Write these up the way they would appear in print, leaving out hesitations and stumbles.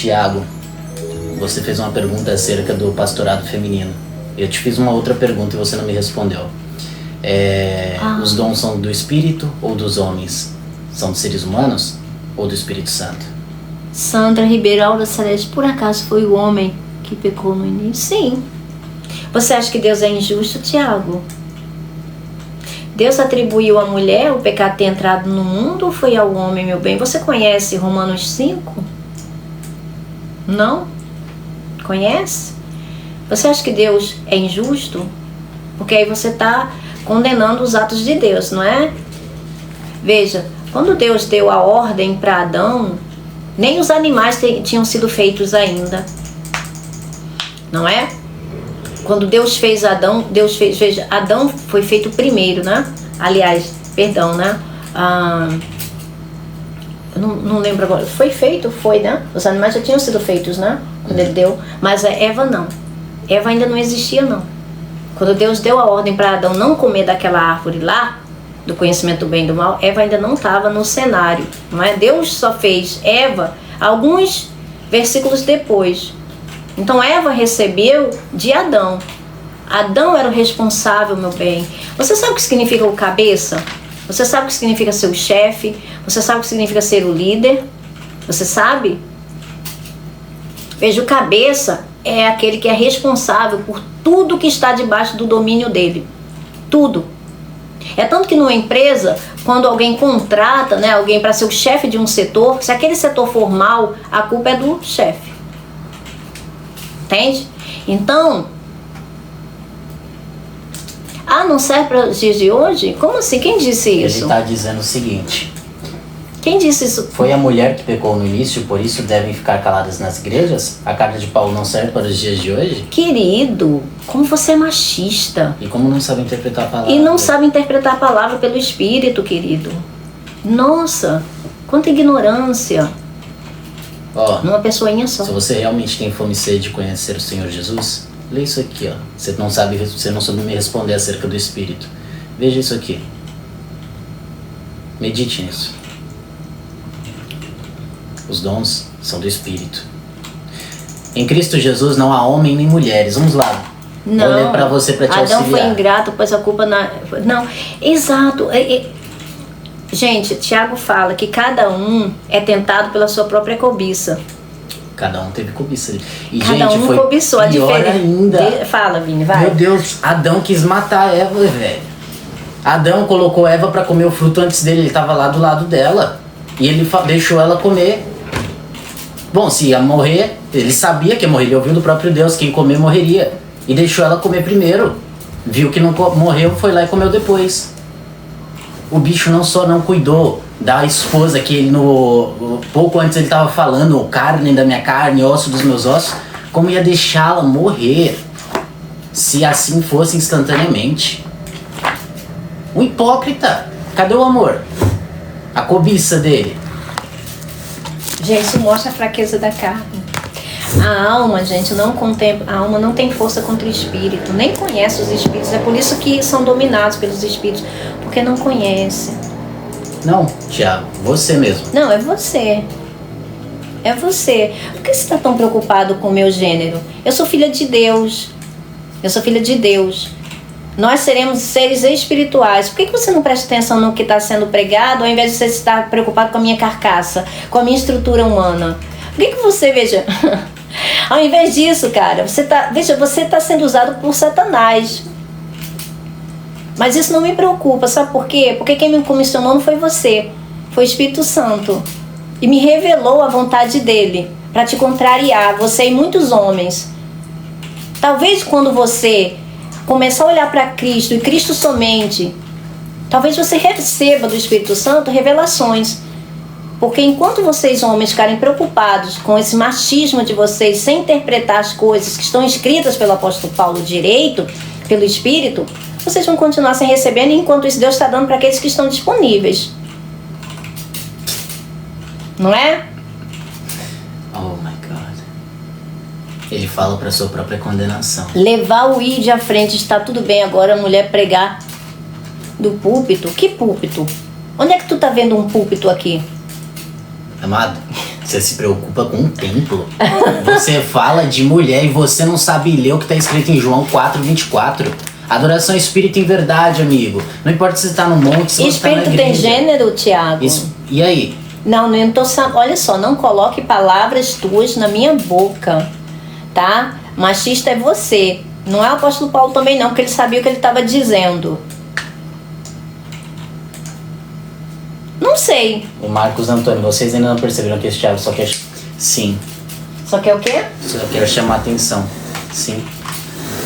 Tiago, você fez uma pergunta acerca do pastorado feminino. Eu te fiz uma outra pergunta e você não me respondeu. Os dons são do Espírito ou dos homens? São dos seres humanos ou do Espírito Santo? Sandra Ribeiro, Aura Celeste, por acaso foi o homem que pecou no início? Sim. Você acha que Deus é injusto, Tiago? Deus atribuiu à mulher o pecado ter entrado no mundo ou foi ao homem, meu bem? Você conhece Romanos 5? Não? Conhece? Você acha que Deus é injusto? Porque aí você está condenando os atos de Deus, não é? Veja, quando Deus deu a ordem para Adão, nem os animais tinham sido feitos ainda. Não é? Quando Deus fez Adão, veja, Adão foi feito primeiro, né? Aliás, perdão, né? Eu não lembro agora. Foi feito? Foi, né? Os animais já tinham sido feitos, né? Quando ele deu. Mas a Eva não. Eva ainda não existia, não. Quando Deus deu a ordem para Adão não comer daquela árvore lá, do conhecimento do bem e do mal, Eva ainda não estava no cenário, não é? Deus só fez Eva alguns versículos depois. Então Eva recebeu de Adão. Adão era o responsável, meu bem. Você sabe o que significa o cabeça? Você sabe o que significa ser o chefe? Você sabe o que significa ser o líder? Você sabe? Veja, o cabeça é aquele que é responsável por tudo que está debaixo do domínio dele. Tudo. É tanto que numa empresa, quando alguém contrata, né, alguém para ser o chefe de um setor, se aquele setor for mal, a culpa é do chefe. Entende? Então, não serve para os dias de hoje? Como assim? Quem disse isso? Ele está dizendo o seguinte: quem disse isso? Foi a mulher que pecou no início, por isso devem ficar caladas nas igrejas? A carta de Paulo não serve para os dias de hoje? Querido, como você é machista. E como não sabe interpretar a palavra? E não sabe interpretar a palavra pelo Espírito, querido. Nossa, quanta ignorância. Numa pessoinha só. Se você realmente tem fome e sede de conhecer o Senhor Jesus, lê isso aqui, ó. Você não soube me responder acerca do Espírito. Veja isso aqui. Medite nisso. Os dons são do Espírito. Em Cristo Jesus não há homem nem mulheres. Vamos lá. Não. Vou ler para você para te auxiliar. Adão foi ingrato, pois a culpa não. Exato. Gente, Tiago fala que cada um é tentado pela sua própria cobiça. Cada um teve cobiça. E, cada gente, um foi cobiçou a diferença. Ainda. Fala, Vini, vai. Meu Deus, Adão quis matar Eva, velho. Adão colocou Eva para comer o fruto antes dele. Ele estava lá do lado dela. E ele deixou ela comer. Bom, se ia morrer, ele sabia que ia morrer. Ele ouviu do próprio Deus, quem comer morreria. E deixou ela comer primeiro. Viu que não morreu, foi lá e comeu depois. O bicho não só não cuidou da esposa que ele pouco antes ele estava falando, carne da minha carne, osso dos meus ossos, como ia deixá-la morrer se assim fosse instantaneamente. Um hipócrita. Cadê o amor? A cobiça dele. Gente, isso mostra a fraqueza da carne. A alma, gente, não contempla, a alma não tem força contra o espírito, nem conhece os espíritos. É por isso que são dominados pelos espíritos, porque não conhece. Não, Tiago, você mesmo. Não, é você. É você. Por que você está tão preocupado com o meu gênero? Eu sou filha de Deus. Eu sou filha de Deus. Nós seremos seres espirituais. Por que você não presta atenção no que está sendo pregado, ao invés de você estar preocupado com a minha carcaça, com a minha estrutura humana? Por que você, veja... Ao invés disso, cara, você tá sendo usado por Satanás. Mas isso não me preocupa, sabe por quê? Porque quem me comissionou não foi você, foi o Espírito Santo. E me revelou a vontade dele para te contrariar, você e muitos homens. Talvez quando você começar a olhar para Cristo e Cristo somente, talvez você receba do Espírito Santo revelações. Porque enquanto vocês homens ficarem preocupados com esse machismo de vocês, sem interpretar as coisas que estão escritas pelo apóstolo Paulo direito, pelo Espírito, vocês vão continuar sem recebendo, e enquanto isso Deus está dando para aqueles que estão disponíveis. Não é? Oh my God. Ele fala para sua própria condenação. Levar o id à frente, está tudo bem agora a mulher pregar do púlpito. Que púlpito? Onde é que tu tá vendo um púlpito aqui? Amado, Você se preocupa com o templo. Você fala de mulher e você não sabe ler o que está escrito em João 4:24. Adoração espírita em verdade, amigo. Não importa se você tá no monte, se você tá na igreja. Espírito tem gênero, Tiago? E aí? Não, não tô. Olha só, não coloque palavras tuas na minha boca, tá? Machista é você. Não é o apóstolo Paulo também não, porque ele sabia o que ele estava dizendo. Não sei. O Marcos Antônio, vocês ainda não perceberam que esse Thiago só quer... Sim. Só quer o quê? Só quer chamar atenção. Sim.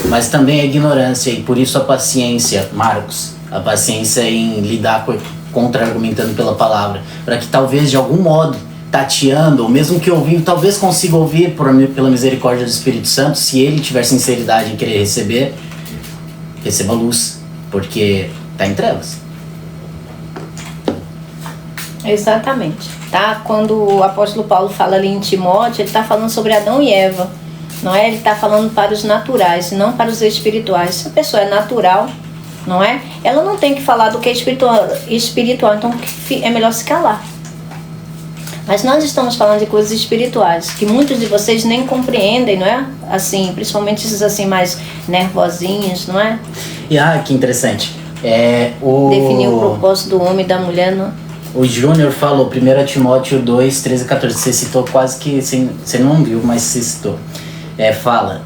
Mas também a ignorância e por isso a paciência, Marcos. A paciência em lidar contra-argumentando pela palavra. Para que talvez de algum modo, tateando, ou mesmo que ouvindo, talvez consiga ouvir pela misericórdia do Espírito Santo, se ele tiver sinceridade em querer receber, receba luz. Porque tá em trevas. Exatamente, tá? Quando o apóstolo Paulo fala ali em Timóteo, ele está falando sobre Adão e Eva, não é? Ele está falando para os naturais, não para os espirituais. Se a pessoa é natural, não é? Ela não tem que falar do que é espiritual, então é melhor se calar. Mas nós estamos falando de coisas espirituais, que muitos de vocês nem compreendem, não é? Assim, principalmente esses assim mais nervosinhos, não é? E que interessante. Definir o propósito do homem e da mulher, não é? O Júnior falou, 1 Timóteo 2, 13 e 14. Você citou quase que... Você não viu, mas você citou. Fala.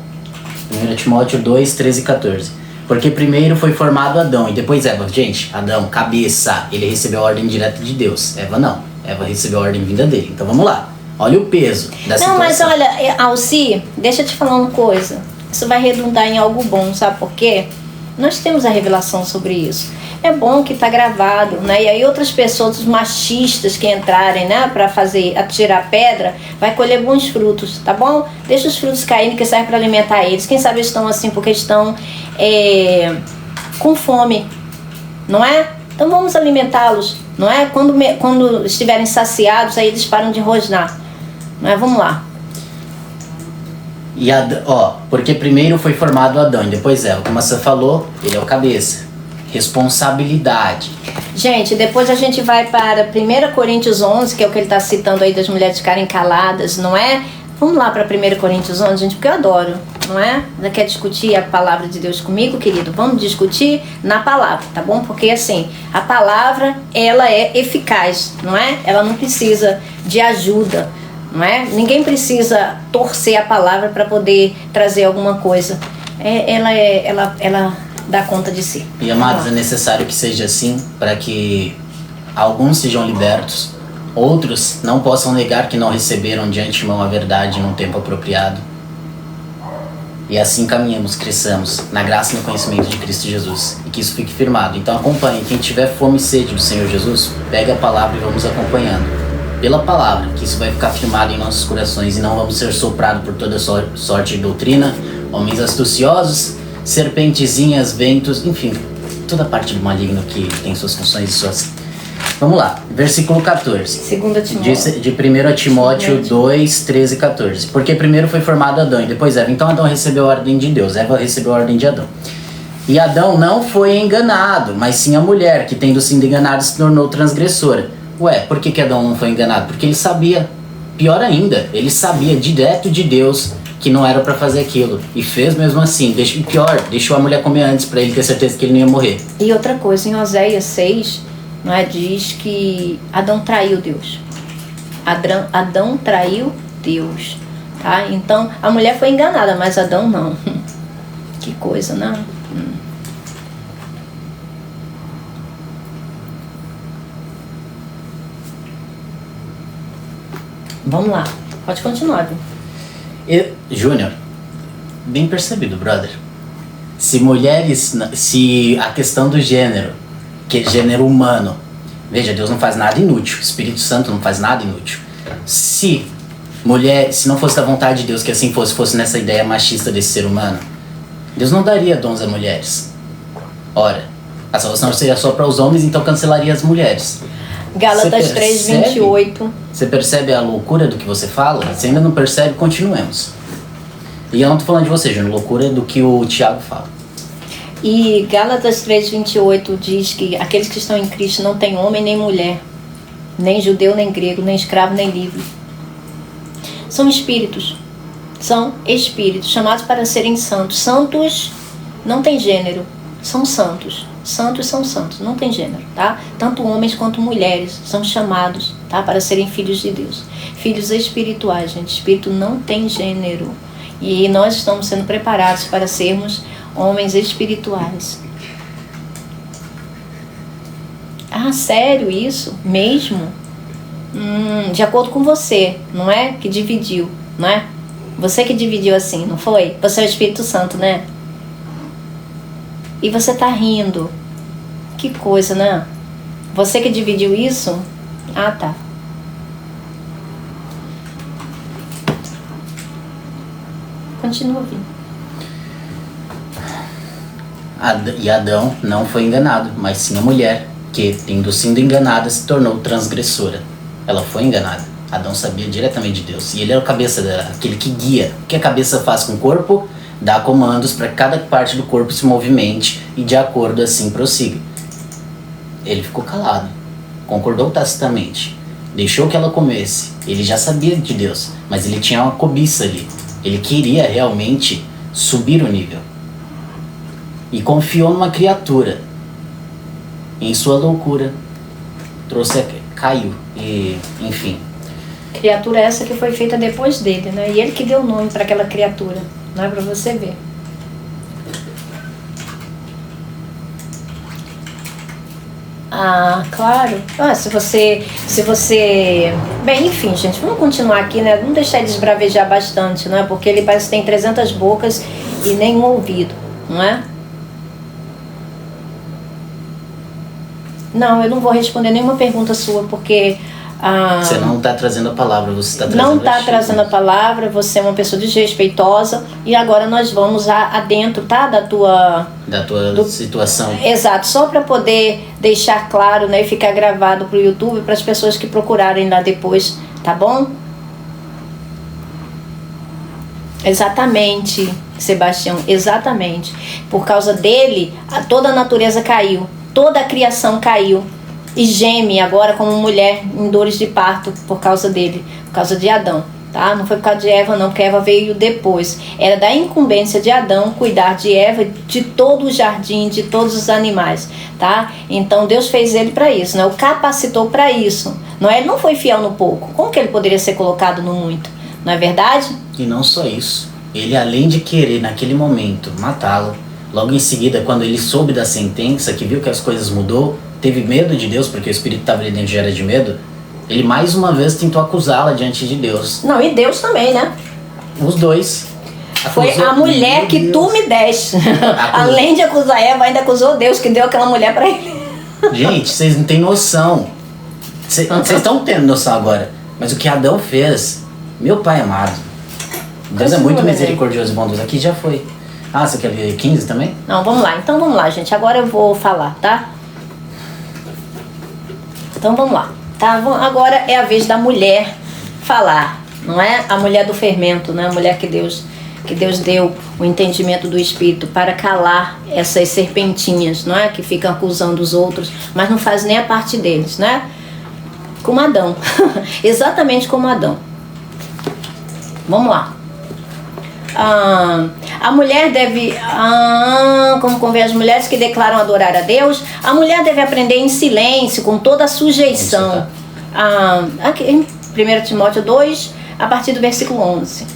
1 Timóteo 2, 13 e 14. Porque primeiro foi formado Adão e depois Eva. Gente, Adão, cabeça. Ele recebeu a ordem direta de Deus. Eva não. Eva recebeu a ordem vinda dele. Então vamos lá. Olha o peso da situação. Não, mas olha, Alci, deixa eu te falar uma coisa. Isso vai redundar em algo bom, sabe por quê? Nós temos a revelação sobre isso. É bom que está gravado, né? E aí outras pessoas, os machistas que entrarem, né, para atirar pedra, vai colher bons frutos, tá bom? Deixa os frutos caírem, que serve para alimentar eles. Quem sabe estão assim porque estão com fome, não é? Então vamos alimentá-los, não é? Quando estiverem saciados, aí eles param de rosnar, não é? Vamos lá. E porque primeiro foi formado Adão e depois Eva. Como você falou, ele é o cabeça. Responsabilidade. Gente, depois a gente vai para 1 Coríntios 11, que é o que ele está citando aí das mulheres ficarem caladas, não é? Vamos lá para 1 Coríntios 11, gente, porque eu adoro, não é? Você quer discutir a palavra de Deus comigo, querido? Vamos discutir na palavra, tá bom? Porque assim, a palavra, ela é eficaz, não é? Ela não precisa de ajuda, não é? Ninguém precisa torcer a palavra para poder trazer alguma coisa. Ela dá conta de si. E amados, é necessário que seja assim para que alguns sejam libertos, outros não possam negar que não receberam de antemão a verdade num tempo apropriado. E assim caminhamos, cresçamos na graça e no conhecimento de Cristo Jesus, e que isso fique firmado. Então acompanhe, quem tiver fome e sede do Senhor Jesus, pega a palavra e vamos acompanhando. Pela palavra, que isso vai ficar firmado em nossos corações e não vamos ser soprados por toda sorte de doutrina, homens astuciosos, serpentezinhas, ventos, enfim, toda parte do maligno que tem suas funções e suas... Vamos lá, versículo 14. 2 Timóteo. De 1 Timóteo 2, 13 e 14. Porque primeiro foi formado Adão e depois Eva. Então Adão recebeu a ordem de Deus, Eva recebeu a ordem de Adão. E Adão não foi enganado, mas sim a mulher, que tendo sido enganada se tornou transgressora. Ué, por que Adão não foi enganado? Porque ele sabia, pior ainda, ele sabia direto de Deus que não era pra fazer aquilo. E fez mesmo assim. Deixou a mulher comer antes pra ele ter certeza que ele não ia morrer. E outra coisa, em Oséias 6, não é, diz que Adão traiu Deus. Adão traiu Deus. Tá? Então, a mulher foi enganada, mas Adão não. Que coisa, né? Vamos lá. Pode continuar, viu? Júnior, bem percebido, brother. Se a questão do gênero, que é gênero humano, veja, Deus não faz nada inútil, o Espírito Santo não faz nada inútil. Se não fosse da vontade de Deus que assim fosse nessa ideia machista desse ser humano, Deus não daria dons a mulheres. Ora, a salvação seria só para os homens, então cancelaria as mulheres. Gálatas 3, 28. Você percebe a loucura do que você fala? Se ainda não percebe, continuemos. E eu não tô falando de você, Júnior, loucura do que o Tiago fala. E Gálatas 3, 28 diz que aqueles que estão em Cristo não tem homem nem mulher, nem judeu nem grego, nem escravo nem livre. São espíritos. São espíritos chamados para serem santos. Santos não tem gênero. São santos. Santos são santos, não tem gênero, tá? Tanto homens quanto mulheres são chamados, tá? Para serem filhos de Deus. Filhos espirituais, gente. Espírito não tem gênero. E nós estamos sendo preparados para sermos homens espirituais. Ah, sério isso? Mesmo? De acordo com você, não é? Que dividiu, não é? Você que dividiu assim, não foi? Você é o Espírito Santo, né? E você tá rindo. Que coisa, né? Você que dividiu isso? Ah, tá. Continua ouvindo. E Adão não foi enganado, mas sim a mulher, que, tendo sido enganada, se tornou transgressora. Ela foi enganada. Adão sabia diretamente de Deus. E ele era o cabeça, aquele que guia. O que a cabeça faz com o corpo? Dá comandos para que cada parte do corpo se movimente e de acordo assim prossiga. Ele ficou calado, concordou tacitamente, deixou que ela comesse. Ele já sabia de Deus, mas ele tinha uma cobiça ali. Ele queria realmente subir o nível. E confiou numa criatura. Em sua loucura, caiu. E, enfim. Criatura essa que foi feita depois dele, né? E ele que deu o nome para aquela criatura. Não é para você ver. Ah, claro. Ah, se você... Bem, enfim, gente, vamos continuar aqui, né? Vamos deixar ele esbravejar bastante, né? Porque ele parece que tem 300 bocas e nenhum ouvido, não é? Não, eu não vou responder nenhuma pergunta sua, porque... Você não está trazendo a palavra, você está trazendo não está trazendo a palavra, você é uma pessoa desrespeitosa. E agora nós vamos adentro, tá? Da tua situação. Exato, só para poder deixar claro, né? E ficar gravado para o YouTube, para as pessoas que procurarem lá depois, tá bom? Exatamente, Sebastião, exatamente. Por causa dele, toda a natureza caiu, toda a criação caiu. E geme agora como mulher em dores de parto por causa dele, por causa de Adão, tá? Não foi por causa de Eva não, porque Eva veio depois. Era da incumbência de Adão cuidar de Eva, de todo o jardim, de todos os animais, tá? Então Deus fez ele para isso, né? O capacitou para isso. Não é? Ele não foi fiel no pouco. Como que ele poderia ser colocado no muito? Não é verdade? E não só isso. Ele, além de querer naquele momento matá-lo, logo em seguida, quando ele soube da sentença, que viu que as coisas mudou, teve medo de Deus, porque o espírito estava ali dentro, já era de medo, ele mais uma vez tentou acusá-la diante de Deus. Não, e Deus também, né? Os dois. Foi a mulher que Deus. Tu me deste. Além de acusar Eva, ainda acusou Deus, que deu aquela mulher para ele. Gente, vocês não têm noção. Vocês estão tendo noção agora. Mas o que Adão fez, meu pai amado. Deus é muito misericordioso e bondoso. Aqui já foi. Ah, você quer ver 15 também? Não, vamos lá. Então vamos lá, gente. Agora eu vou falar, tá? Então vamos lá, tá? Agora é a vez da mulher falar, não é? A mulher do fermento, né? A mulher que Deus deu o entendimento do Espírito para calar essas serpentinhas, não é? Que ficam acusando os outros, mas não faz nem a parte deles, né? Como Adão, exatamente como Adão. Vamos lá. A mulher deve, como convém as mulheres que declaram adorar a Deus, a mulher deve aprender em silêncio, com toda a sujeição. Aqui em 1 Timóteo 2, a partir do versículo 11.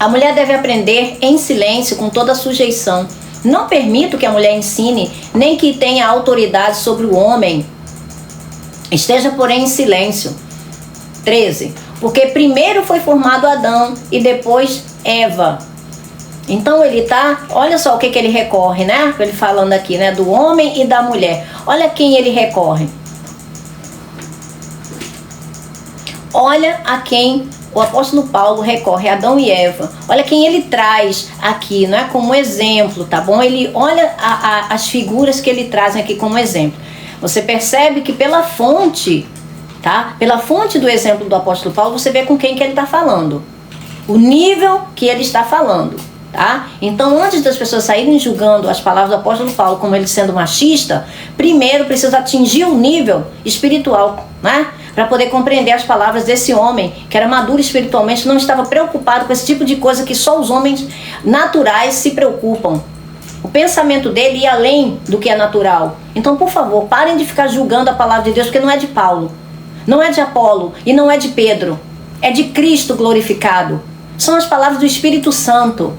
A mulher deve aprender em silêncio, com toda a sujeição. Não permito que a mulher ensine, nem que tenha autoridade sobre o homem. Esteja, porém, em silêncio. 13. Porque primeiro foi formado Adão e depois Eva. Então ele tá, olha só o que ele recorre, né? Ele falando aqui, né? Do homem e da mulher. Olha quem ele recorre. Olha a quem o apóstolo Paulo recorre, Adão e Eva. Olha quem ele traz aqui, né? Como exemplo, tá bom? Ele olha as figuras que ele traz aqui como exemplo. Você percebe que pela fonte, tá? Pela fonte do exemplo do apóstolo Paulo, você vê com quem que ele está falando. O nível que ele está falando, tá? Então, antes das pessoas saírem julgando as palavras do apóstolo Paulo como ele sendo machista, primeiro precisa atingir o nível espiritual, né? para poder compreender as palavras desse homem, que era maduro espiritualmente, não estava preocupado com esse tipo de coisa que só os homens naturais se preocupam. O pensamento dele ia além do que é natural. Então, por favor, parem de ficar julgando a palavra de Deus, porque não é de Paulo, não é de Apolo e não é de Pedro. É de Cristo glorificado. São as palavras do Espírito Santo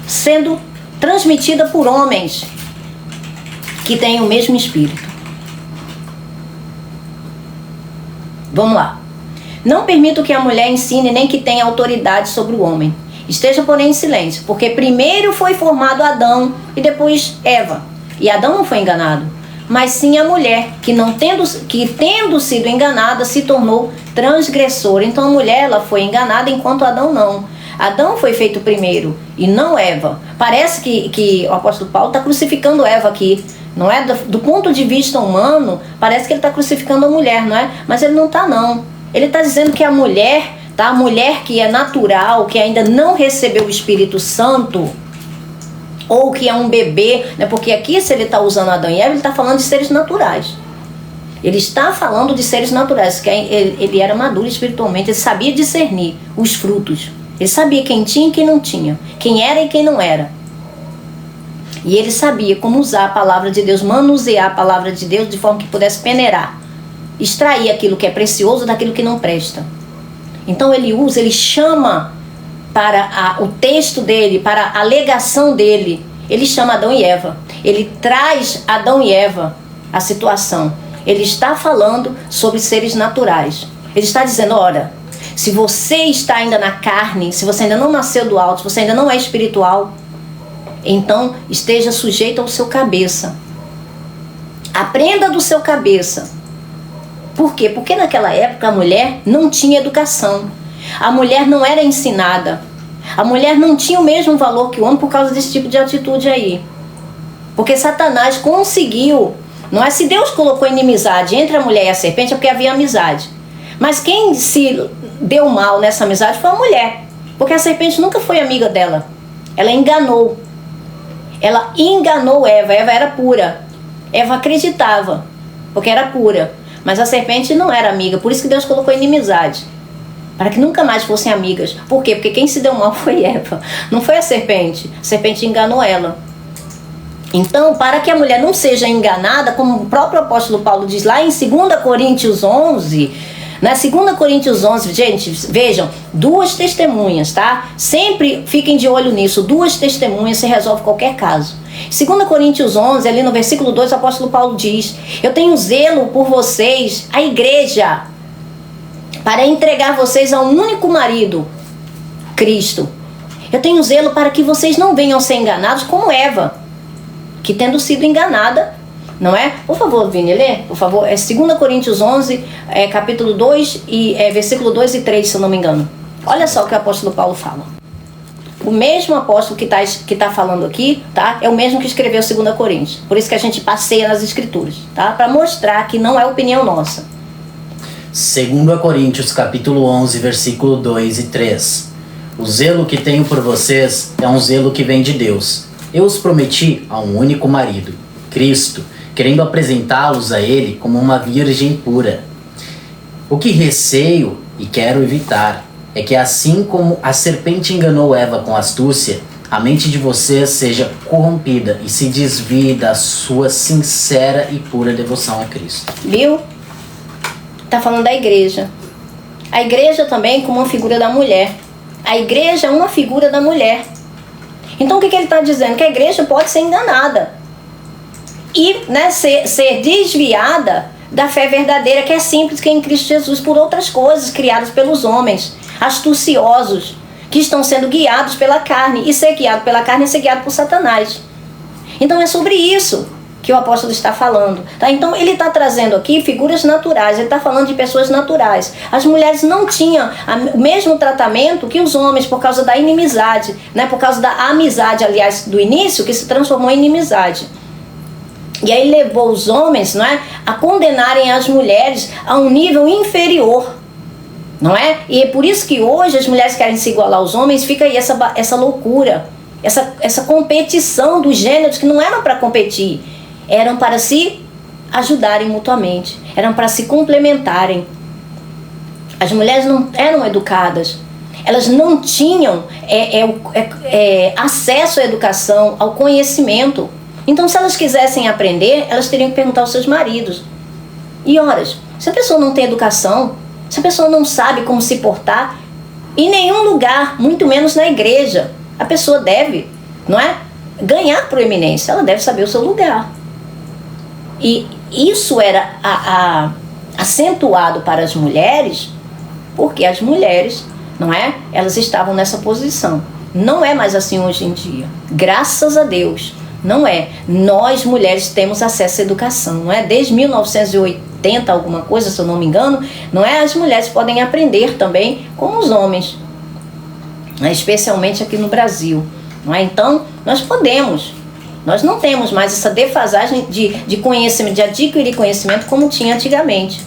sendo transmitidas por homens que têm o mesmo Espírito. Vamos lá. Não permito que a mulher ensine nem que tenha autoridade sobre o homem. Esteja, porém, em silêncio, porque primeiro foi formado Adão e depois Eva. E Adão não foi enganado, mas sim a mulher, que tendo sido enganada, se tornou transgressora. Então a mulher, ela foi enganada, enquanto Adão não. Adão foi feito primeiro e não Eva. Parece que o apóstolo Paulo está crucificando Eva aqui. Não é? Do ponto de vista humano, parece que ele está crucificando a mulher, não é? Mas ele não está, não. Ele está dizendo que a mulher, tá? A mulher que é natural, que ainda não recebeu o Espírito Santo, ou que é um bebê, né? Porque aqui, se ele está usando Adão e Eva, ele está falando de seres naturais. Ele está falando de seres naturais, que ele era maduro espiritualmente, ele sabia discernir os frutos. Ele sabia quem tinha e quem não tinha, quem era e quem não era. E ele sabia como usar a palavra de Deus, manusear a palavra de Deus de forma que pudesse peneirar, extrair aquilo que é precioso daquilo que não presta. Então ele usa, ele chama para o texto dele, para a alegação dele, ele chama Adão e Eva. Ele traz Adão e Eva à situação. Ele está falando sobre seres naturais. Ele está dizendo, olha, se você está ainda na carne, se você ainda não nasceu do alto, se você ainda não é espiritual, então esteja sujeito ao seu cabeça. Aprenda do seu cabeça. Por quê? Porque naquela época a mulher não tinha educação. A mulher não era ensinada. A mulher não tinha o mesmo valor que o homem por causa desse tipo de atitude aí. Porque Satanás conseguiu, não é? Se Deus colocou inimizade entre a mulher e a serpente é porque havia amizade. Mas quem se deu mal nessa amizade foi a mulher. Porque a serpente nunca foi amiga dela. Ela enganou. Ela enganou Eva. Eva era pura. Eva acreditava, porque era pura. Mas a serpente não era amiga. Por isso que Deus colocou inimizade. Para que nunca mais fossem amigas. Por quê? Porque quem se deu mal foi Eva. Não foi a serpente. A serpente enganou ela. Então, para que a mulher não seja enganada, como o próprio apóstolo Paulo diz lá em 2 Coríntios 11... Na 2 Coríntios 11, gente, vejam, 2 testemunhas, tá? Sempre fiquem de olho nisso, 2 testemunhas se resolve qualquer caso. 2 Coríntios 11, ali no versículo 2, o apóstolo Paulo diz, eu tenho zelo por vocês, a igreja, para entregar vocês a um único marido, Cristo. Eu tenho zelo para que vocês não venham ser enganados como Eva, que tendo sido enganada, não é? Por favor, Vini, lê, por favor. É 2 Coríntios 11, capítulo 2, e versículo 2 e 3, se eu não me engano. Olha só o que o apóstolo Paulo fala. O mesmo apóstolo que tá falando aqui, tá? É o mesmo que escreveu 2 Coríntios. Por isso que a gente passeia nas escrituras, tá? Para mostrar que não é opinião nossa. 2 Coríntios, capítulo 11, versículo 2 e 3. O zelo que tenho por vocês é um zelo que vem de Deus. Eu os prometi a um único marido, Cristo, querendo apresentá-los a ele como uma virgem pura. O que receio e quero evitar é que assim como a serpente enganou Eva com astúcia, a mente de vocês seja corrompida e se desvie da sua sincera e pura devoção a Cristo. Viu? Tá falando da igreja. A igreja também como uma figura da mulher. A igreja é uma figura da mulher. Então o que ele está dizendo? Que a igreja pode ser enganada. E, né, ser desviada da fé verdadeira, que é simples, que é em Cristo Jesus, por outras coisas criadas pelos homens, astuciosos, que estão sendo guiados pela carne. E ser guiado pela carne é ser guiado por Satanás. Então é sobre isso que o apóstolo está falando, tá? Então ele está trazendo aqui figuras naturais, ele está falando de pessoas naturais. As mulheres não tinham o mesmo tratamento que os homens por causa da inimizade, né? Por causa da amizade, aliás, do início, que se transformou em inimizade. E aí levou os homens, não é, a condenarem as mulheres a um nível inferior, não é? E é por isso que hoje as mulheres querem se igualar aos homens, fica aí essa loucura, essa competição dos gêneros que não eram para competir, eram para se ajudarem mutuamente, eram para se complementarem. As mulheres não eram educadas, elas não tinham acesso à educação, ao conhecimento. Então, se elas quisessem aprender, elas teriam que perguntar aos seus maridos. E horas, se a pessoa não tem educação, se a pessoa não sabe como se portar, em nenhum lugar, muito menos na igreja, a pessoa deve, não é, ganhar proeminência, ela deve saber o seu lugar. E isso era acentuado para as mulheres, porque as mulheres, não é, elas estavam nessa posição. Não é mais assim hoje em dia, graças a Deus. Não é. Nós, mulheres, temos acesso à educação, não é? Desde 1980, alguma coisa, se eu não me engano, não é? As mulheres podem aprender também como os homens, né? Especialmente aqui no Brasil, não é? Então, nós podemos. Nós não temos mais essa defasagem de conhecimento, de adquirir conhecimento como tinha antigamente.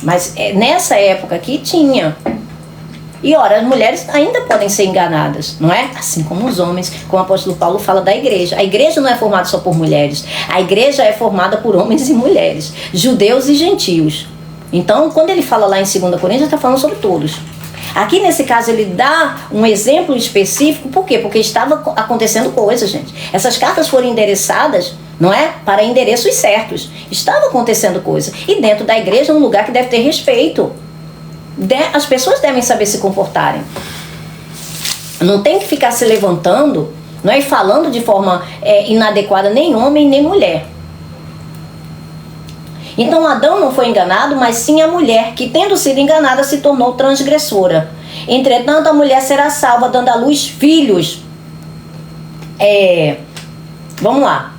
Mas nessa época aqui tinha. E ora, as mulheres ainda podem ser enganadas, não é? Assim como os homens, como o apóstolo Paulo fala da igreja. A igreja não é formada só por mulheres. A igreja é formada por homens e mulheres, judeus e gentios. Então, quando ele fala lá em 2 Coríntios, ele está falando sobre todos. Aqui, nesse caso, ele dá um exemplo específico. Por quê? Porque estava acontecendo coisas, gente. Essas cartas foram endereçadas, não é? Para endereços certos. Estava acontecendo coisa. E dentro da igreja é um lugar que deve ter respeito. As pessoas devem saber se comportarem. Não tem que ficar se levantando, não é? E falando de forma inadequada nem homem nem mulher. Então Adão não foi enganado, mas sim a mulher, que tendo sido enganada se tornou transgressora. Entretanto, a mulher será salva, dando à luz filhos. Vamos lá.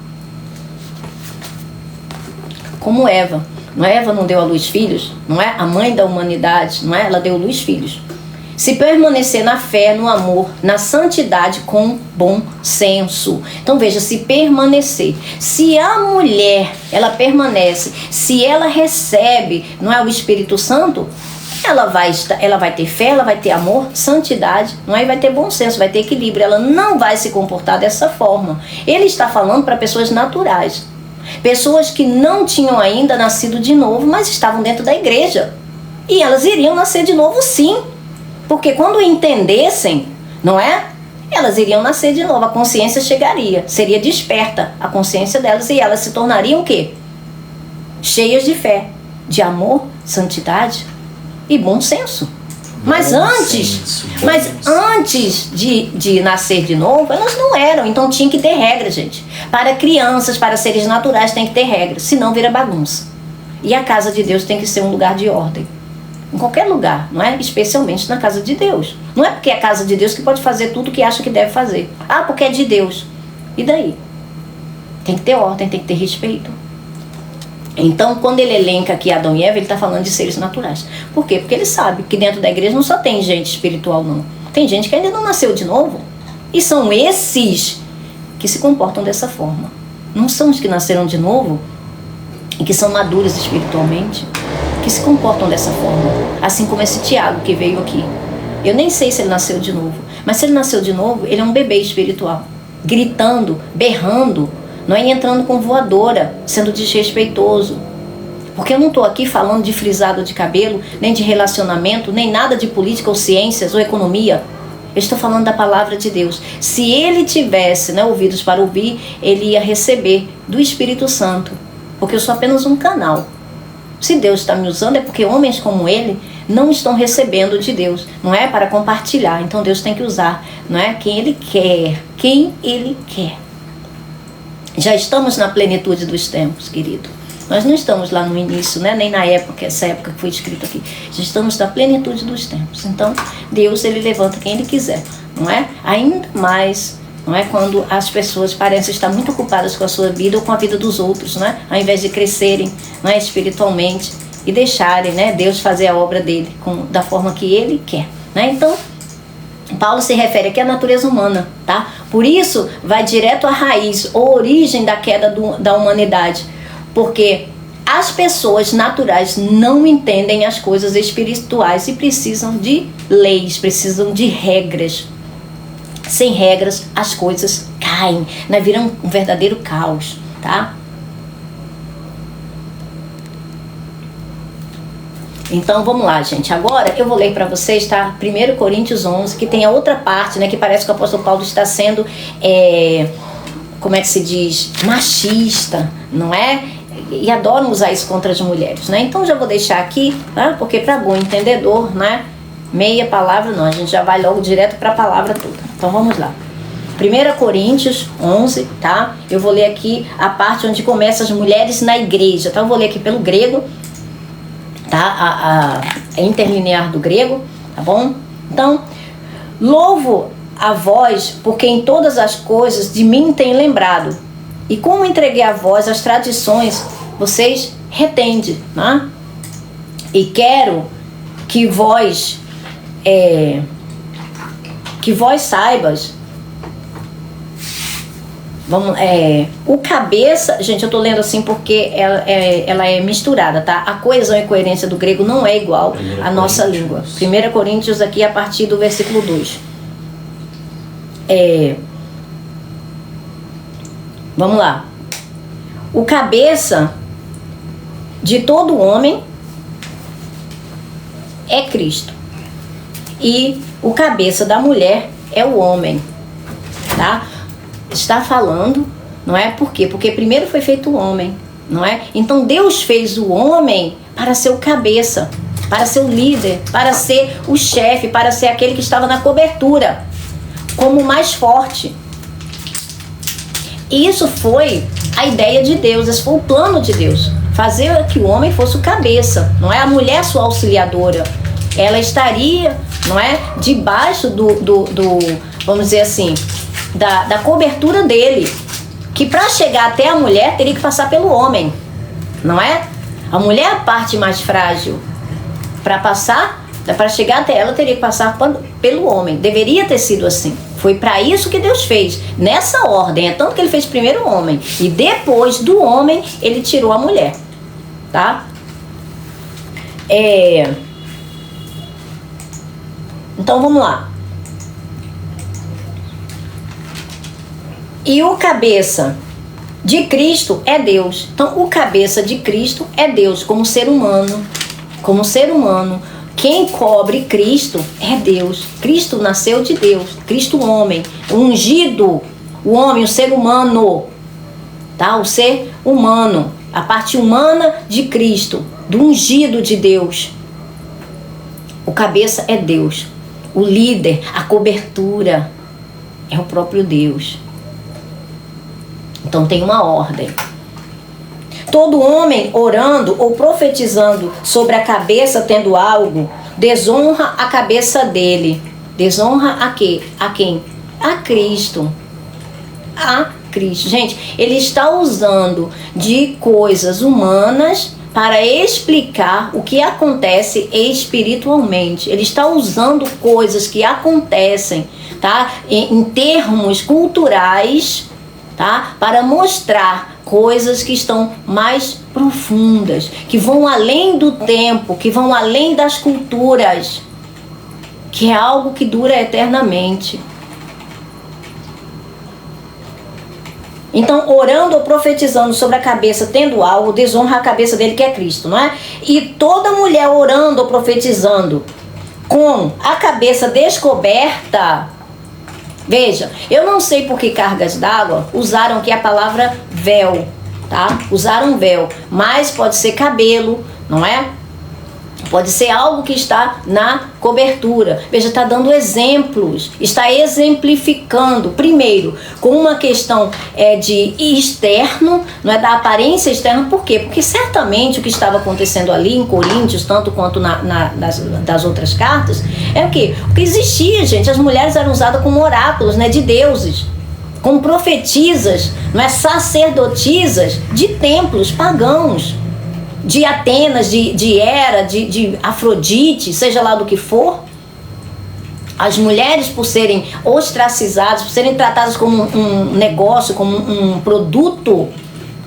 Como Eva. Não é? Eva não deu à luz filhos, não é? A mãe da humanidade, não é? Ela deu à luz filhos. Se permanecer na fé, no amor, na santidade, com bom senso. Então veja, se permanecer. Se a mulher, ela permanece, se ela recebe, não é, o Espírito Santo, ela vai ter fé, ela vai ter amor, santidade, não é? E vai ter bom senso, vai ter equilíbrio. Ela não vai se comportar dessa forma. Ele está falando para pessoas naturais. Pessoas que não tinham ainda nascido de novo, mas estavam dentro da igreja. E elas iriam nascer de novo sim. Porque quando entendessem, não é? Elas iriam nascer de novo, a consciência chegaria, seria desperta a consciência delas e elas se tornariam o quê? Cheias de fé, de amor, santidade e bom senso. Mas antes de nascer de novo, elas não eram. Então tinha que ter regra, gente. Para crianças, para seres naturais, tem que ter regra. Senão vira bagunça. E a casa de Deus tem que ser um lugar de ordem. Em qualquer lugar, não é? Especialmente na casa de Deus. Não é porque é a casa de Deus que pode fazer tudo o que acha que deve fazer. Ah, porque é de Deus. E daí? Tem que ter ordem, tem que ter respeito. Então, quando ele elenca aqui Adão e Eva, ele está falando de seres naturais. Por quê? Porque ele sabe que dentro da igreja não só tem gente espiritual, não. Tem gente que ainda não nasceu de novo. E são esses que se comportam dessa forma. Não são os que nasceram de novo e que são maduros espiritualmente, que se comportam dessa forma. Assim como esse Tiago que veio aqui. Eu nem sei se ele nasceu de novo. Mas se ele nasceu de novo, ele é um bebê espiritual. Gritando, berrando, não é, entrando com voadora, sendo desrespeitoso. Porque eu não estou aqui falando de frisado de cabelo, nem de relacionamento, nem nada de política ou ciências ou economia. Eu estou falando da palavra de Deus. Se ele tivesse, né, ouvidos para ouvir, ele ia receber do Espírito Santo. Porque eu sou apenas um canal. Se Deus está me usando é porque homens como ele não estão recebendo de Deus, não é, para compartilhar. Então Deus tem que usar, não é, quem ele quer, quem ele quer. Já estamos na plenitude dos tempos, querido. Nós não estamos lá no início, né? Nem na época, essa época que foi escrito aqui. Já estamos na plenitude dos tempos. Então, Deus, ele levanta quem ele quiser, não é? Ainda mais, não é? Quando as pessoas parecem estar muito ocupadas com a sua vida ou com a vida dos outros, não é? Ao invés de crescerem, não é, espiritualmente e deixarem, né, Deus fazer a obra dele da forma que ele quer, né? Então, Paulo se refere aqui à natureza humana, tá? Por isso, vai direto à raiz, à origem da queda da humanidade. Porque as pessoas naturais não entendem as coisas espirituais e precisam de leis, precisam de regras. Sem regras, as coisas caem, né? Viram um verdadeiro caos, tá? Então vamos lá, gente. Agora eu vou ler para vocês, tá? 1 Coríntios 11, que tem a outra parte, né? Que parece que o apóstolo Paulo está sendo, como é que se diz? Machista, não é? E adoram usar isso contra as mulheres, né? Então já vou deixar aqui, tá? Porque para bom entendedor, né? Meia palavra não, a gente já vai logo direto para a palavra toda. Então vamos lá. 1 Coríntios 11, tá? Eu vou ler aqui a parte onde começa as mulheres na igreja, tá? Eu vou ler aqui pelo grego, tá? A interlinear do grego, tá bom? Então, louvo a vós, porque em todas as coisas de mim tem lembrado. E como entreguei a vós as tradições, vocês retende, né? E quero que vós saibas. O cabeça, gente, eu tô lendo assim porque ela é misturada, tá? A coesão e coerência do grego não é igual à nossa língua. 1 Coríntios aqui a partir do versículo 2. Vamos lá. O cabeça de todo homem é Cristo. E o cabeça da mulher é o homem, tá? Está falando, não é? Por quê? Porque primeiro foi feito o homem, não é? Então Deus fez o homem para ser o cabeça, para ser o líder, para ser o chefe, para ser aquele que estava na cobertura, como o mais forte. Isso foi a ideia de Deus, esse foi o plano de Deus, fazer que o homem fosse o cabeça, não é? A mulher sua auxiliadora, ela estaria, não é? Debaixo do vamos dizer assim, da cobertura dele, que para chegar até a mulher teria que passar pelo homem, não é? A mulher é a parte mais frágil. Para chegar até ela teria que passar pelo homem. Deveria ter sido assim. Foi para isso que Deus fez, nessa ordem. É tanto que ele fez primeiro o homem e depois do homem ele tirou a mulher, tá? Então vamos lá. E o cabeça de Cristo é Deus. Então, o cabeça de Cristo é Deus, como ser humano. Como ser humano, quem cobre Cristo é Deus. Cristo nasceu de Deus. Cristo homem, o ungido, o homem, o ser humano, tá? O ser humano, a parte humana de Cristo, do ungido de Deus. O cabeça é Deus. O líder, a cobertura é o próprio Deus. Então tem uma ordem. Todo homem orando ou profetizando sobre a cabeça tendo algo, desonra a cabeça dele. Desonra a quê? A quem? A Cristo. A Cristo. Gente, ele está usando de coisas humanas para explicar o que acontece espiritualmente. Ele está usando coisas que acontecem, tá? Em termos culturais, tá? Para mostrar coisas que estão mais profundas, que vão além do tempo, que vão além das culturas, que é algo que dura eternamente. Então, orando ou profetizando sobre a cabeça, tendo algo, desonra a cabeça dele, que é Cristo, não é? E toda mulher orando ou profetizando com a cabeça descoberta. Veja, eu não sei por que cargas d'água usaram aqui a palavra véu, tá? Usaram véu, mas pode ser cabelo, não é? Pode ser algo que está na cobertura. Veja, está dando exemplos, está exemplificando, primeiro, com uma questão de externo, não é, da aparência externa. Por quê? Porque certamente o que estava acontecendo ali em Coríntios, tanto quanto das outras cartas, é o quê? O que existia, gente, as mulheres eram usadas como oráculos, né, de deuses, como profetisas, não é, sacerdotisas de templos pagãos, de Atenas, de Hera, de Afrodite, seja lá do que for. As mulheres, por serem ostracizadas, por serem tratadas como um negócio, como um produto,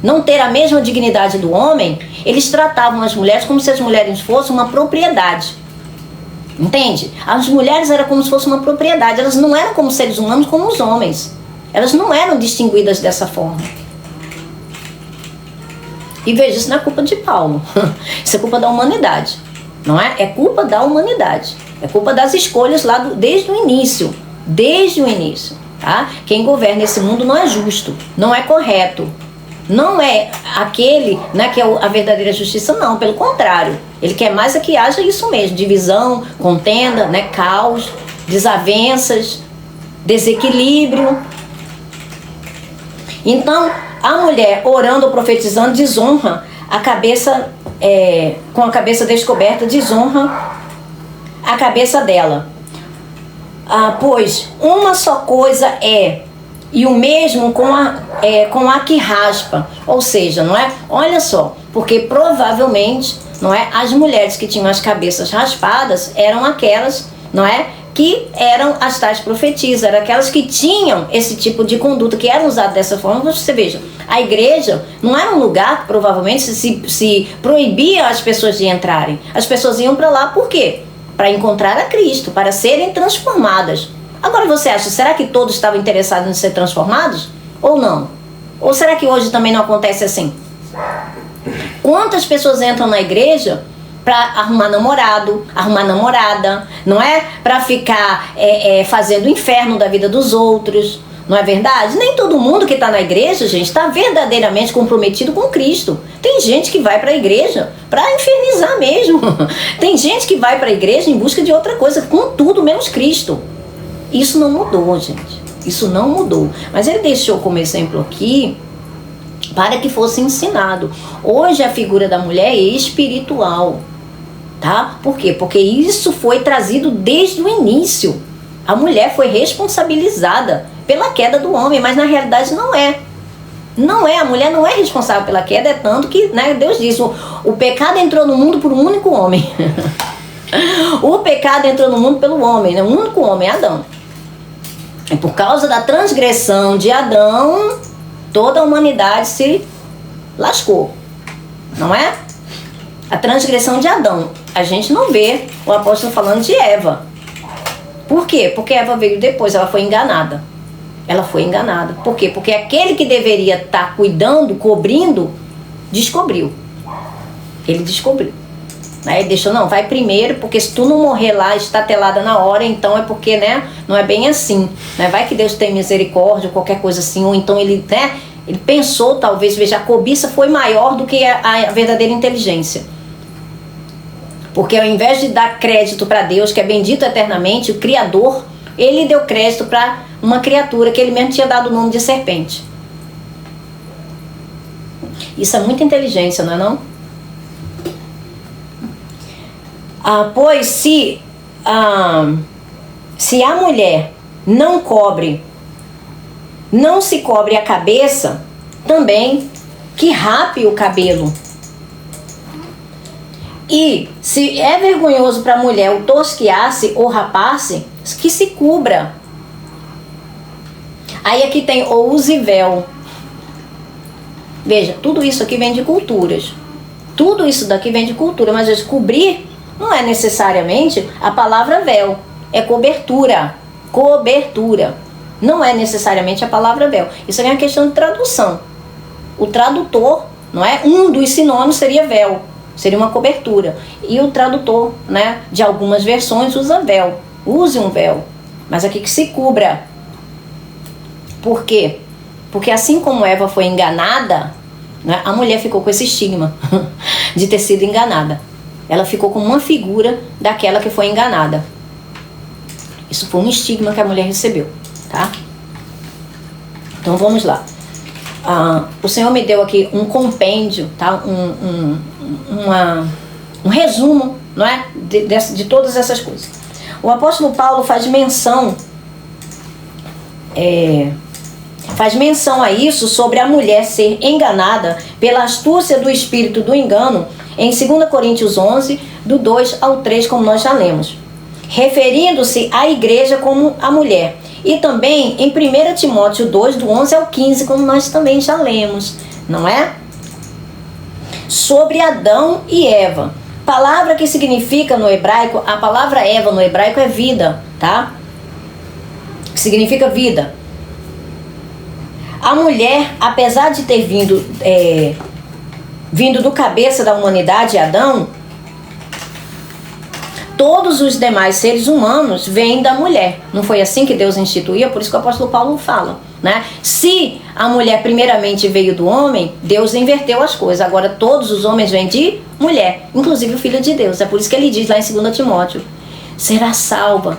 não ter a mesma dignidade do homem, eles tratavam as mulheres como se as mulheres fossem uma propriedade. Entende? As mulheres eram como se fosse uma propriedade, elas não eram como seres humanos como os homens. Elas não eram distinguidas dessa forma. E veja, isso não é culpa de Paulo, isso é culpa da humanidade, não é? É culpa da humanidade. É culpa das escolhas lá desde o início. Desde o início, tá? Quem governa esse mundo não é justo, não é correto. Não é aquele, né, que é a verdadeira justiça, não. Pelo contrário. Ele quer mais é que haja isso mesmo. Divisão, contenda, né, caos, desavenças, desequilíbrio. Então, a mulher orando ou profetizando desonra a cabeça, com a cabeça descoberta, desonra a cabeça dela. Pois uma só coisa é, e o mesmo com a que raspa. Ou seja, não é? Olha só, porque provavelmente, não é, as mulheres que tinham as cabeças raspadas eram aquelas, não é, que eram as tais profetisas, eram aquelas que tinham esse tipo de conduta, que eram usadas dessa forma. Você veja, a igreja não era um lugar que provavelmente se proibia as pessoas de entrarem. As pessoas iam para lá por quê? Para encontrar a Cristo, para serem transformadas. Agora você acha, será que todos estavam interessados em ser transformados? Ou não? Ou será que hoje também não acontece assim? Quantas pessoas entram na igreja para arrumar namorado, arrumar namorada, não é? Para ficar fazendo o inferno da vida dos outros, não é verdade? Nem todo mundo que está na igreja, gente, está verdadeiramente comprometido com Cristo. Tem gente que vai para a igreja para infernizar mesmo. Tem gente que vai para a igreja em busca de outra coisa, com tudo menos Cristo. Isso não mudou, gente. Isso não mudou. Mas ele deixou como exemplo aqui para que fosse ensinado. Hoje a figura da mulher é espiritual, tá? Por quê? Porque isso foi trazido desde o início. A mulher foi responsabilizada pela queda do homem, mas na realidade não é. Não é, a mulher não é responsável pela queda, é tanto que, né, Deus diz, o pecado entrou no mundo por um único homem. O pecado entrou no mundo pelo homem, né? Um único homem, Adão. E por causa da transgressão de Adão, toda a humanidade se lascou, não é? A transgressão de Adão. A gente não vê o apóstolo falando de Eva. Por quê? Porque Eva veio depois, ela foi enganada. Ela foi enganada. Por quê? Porque aquele que deveria estar cuidando, cobrindo, descobriu. Ele descobriu. Aí ele deixou, não, vai primeiro, porque se tu não morrer lá, estatelada na hora, então é porque, né, não é bem assim. Né? Vai que Deus tem misericórdia, qualquer coisa assim, ou então ele, né, ele pensou, talvez, veja, a cobiça foi maior do que a verdadeira inteligência. Porque ao invés de dar crédito para Deus, que é bendito eternamente, o Criador, ele deu crédito para uma criatura que ele mesmo tinha dado o nome de serpente. Isso é muita inteligência, não é não? Pois se a mulher não se cobre a cabeça, também que rape o cabelo. E se é vergonhoso para a mulher o tosquiar-se ou rapar-se, que se cubra. Aí aqui tem ou use véu. Veja, tudo isso aqui vem de culturas. Tudo isso daqui vem de cultura, mas descobrir não é necessariamente a palavra véu. É cobertura. Cobertura. Não é necessariamente a palavra véu. Isso aqui é uma questão de tradução. O tradutor, não é? Um dos sinônimos seria véu. Seria uma cobertura. E o tradutor, né, de algumas versões usa véu. Use um véu. Mas aqui que se cubra. Por quê? Porque assim como Eva foi enganada, né, a mulher ficou com esse estigma de ter sido enganada. Ela ficou com uma figura daquela que foi enganada. Isso foi um estigma que a mulher recebeu, tá? Então vamos lá. O Senhor me deu aqui um compêndio, tá? Um resumo, não é? De todas essas coisas. O apóstolo Paulo faz menção a isso, sobre a mulher ser enganada pela astúcia do espírito do engano, em 2 Coríntios 11, do 2 ao 3, como nós já lemos, referindo-se à igreja como a mulher. E também em 1 Timóteo 2, do 11 ao 15, como nós também já lemos, não é? Sobre Adão e Eva. Palavra que significa no hebraico, a palavra Eva no hebraico é vida, tá? Que significa vida. A mulher, apesar de ter vindo do cabeça da humanidade, Adão, todos os demais seres humanos vêm da mulher. Não foi assim que Deus instituía? Por isso que o apóstolo Paulo fala, né? Se a mulher primeiramente veio do homem, Deus inverteu as coisas. Agora todos os homens vêm de mulher, inclusive o Filho de Deus. É por isso que ele diz lá em 2 Timóteo: será salva,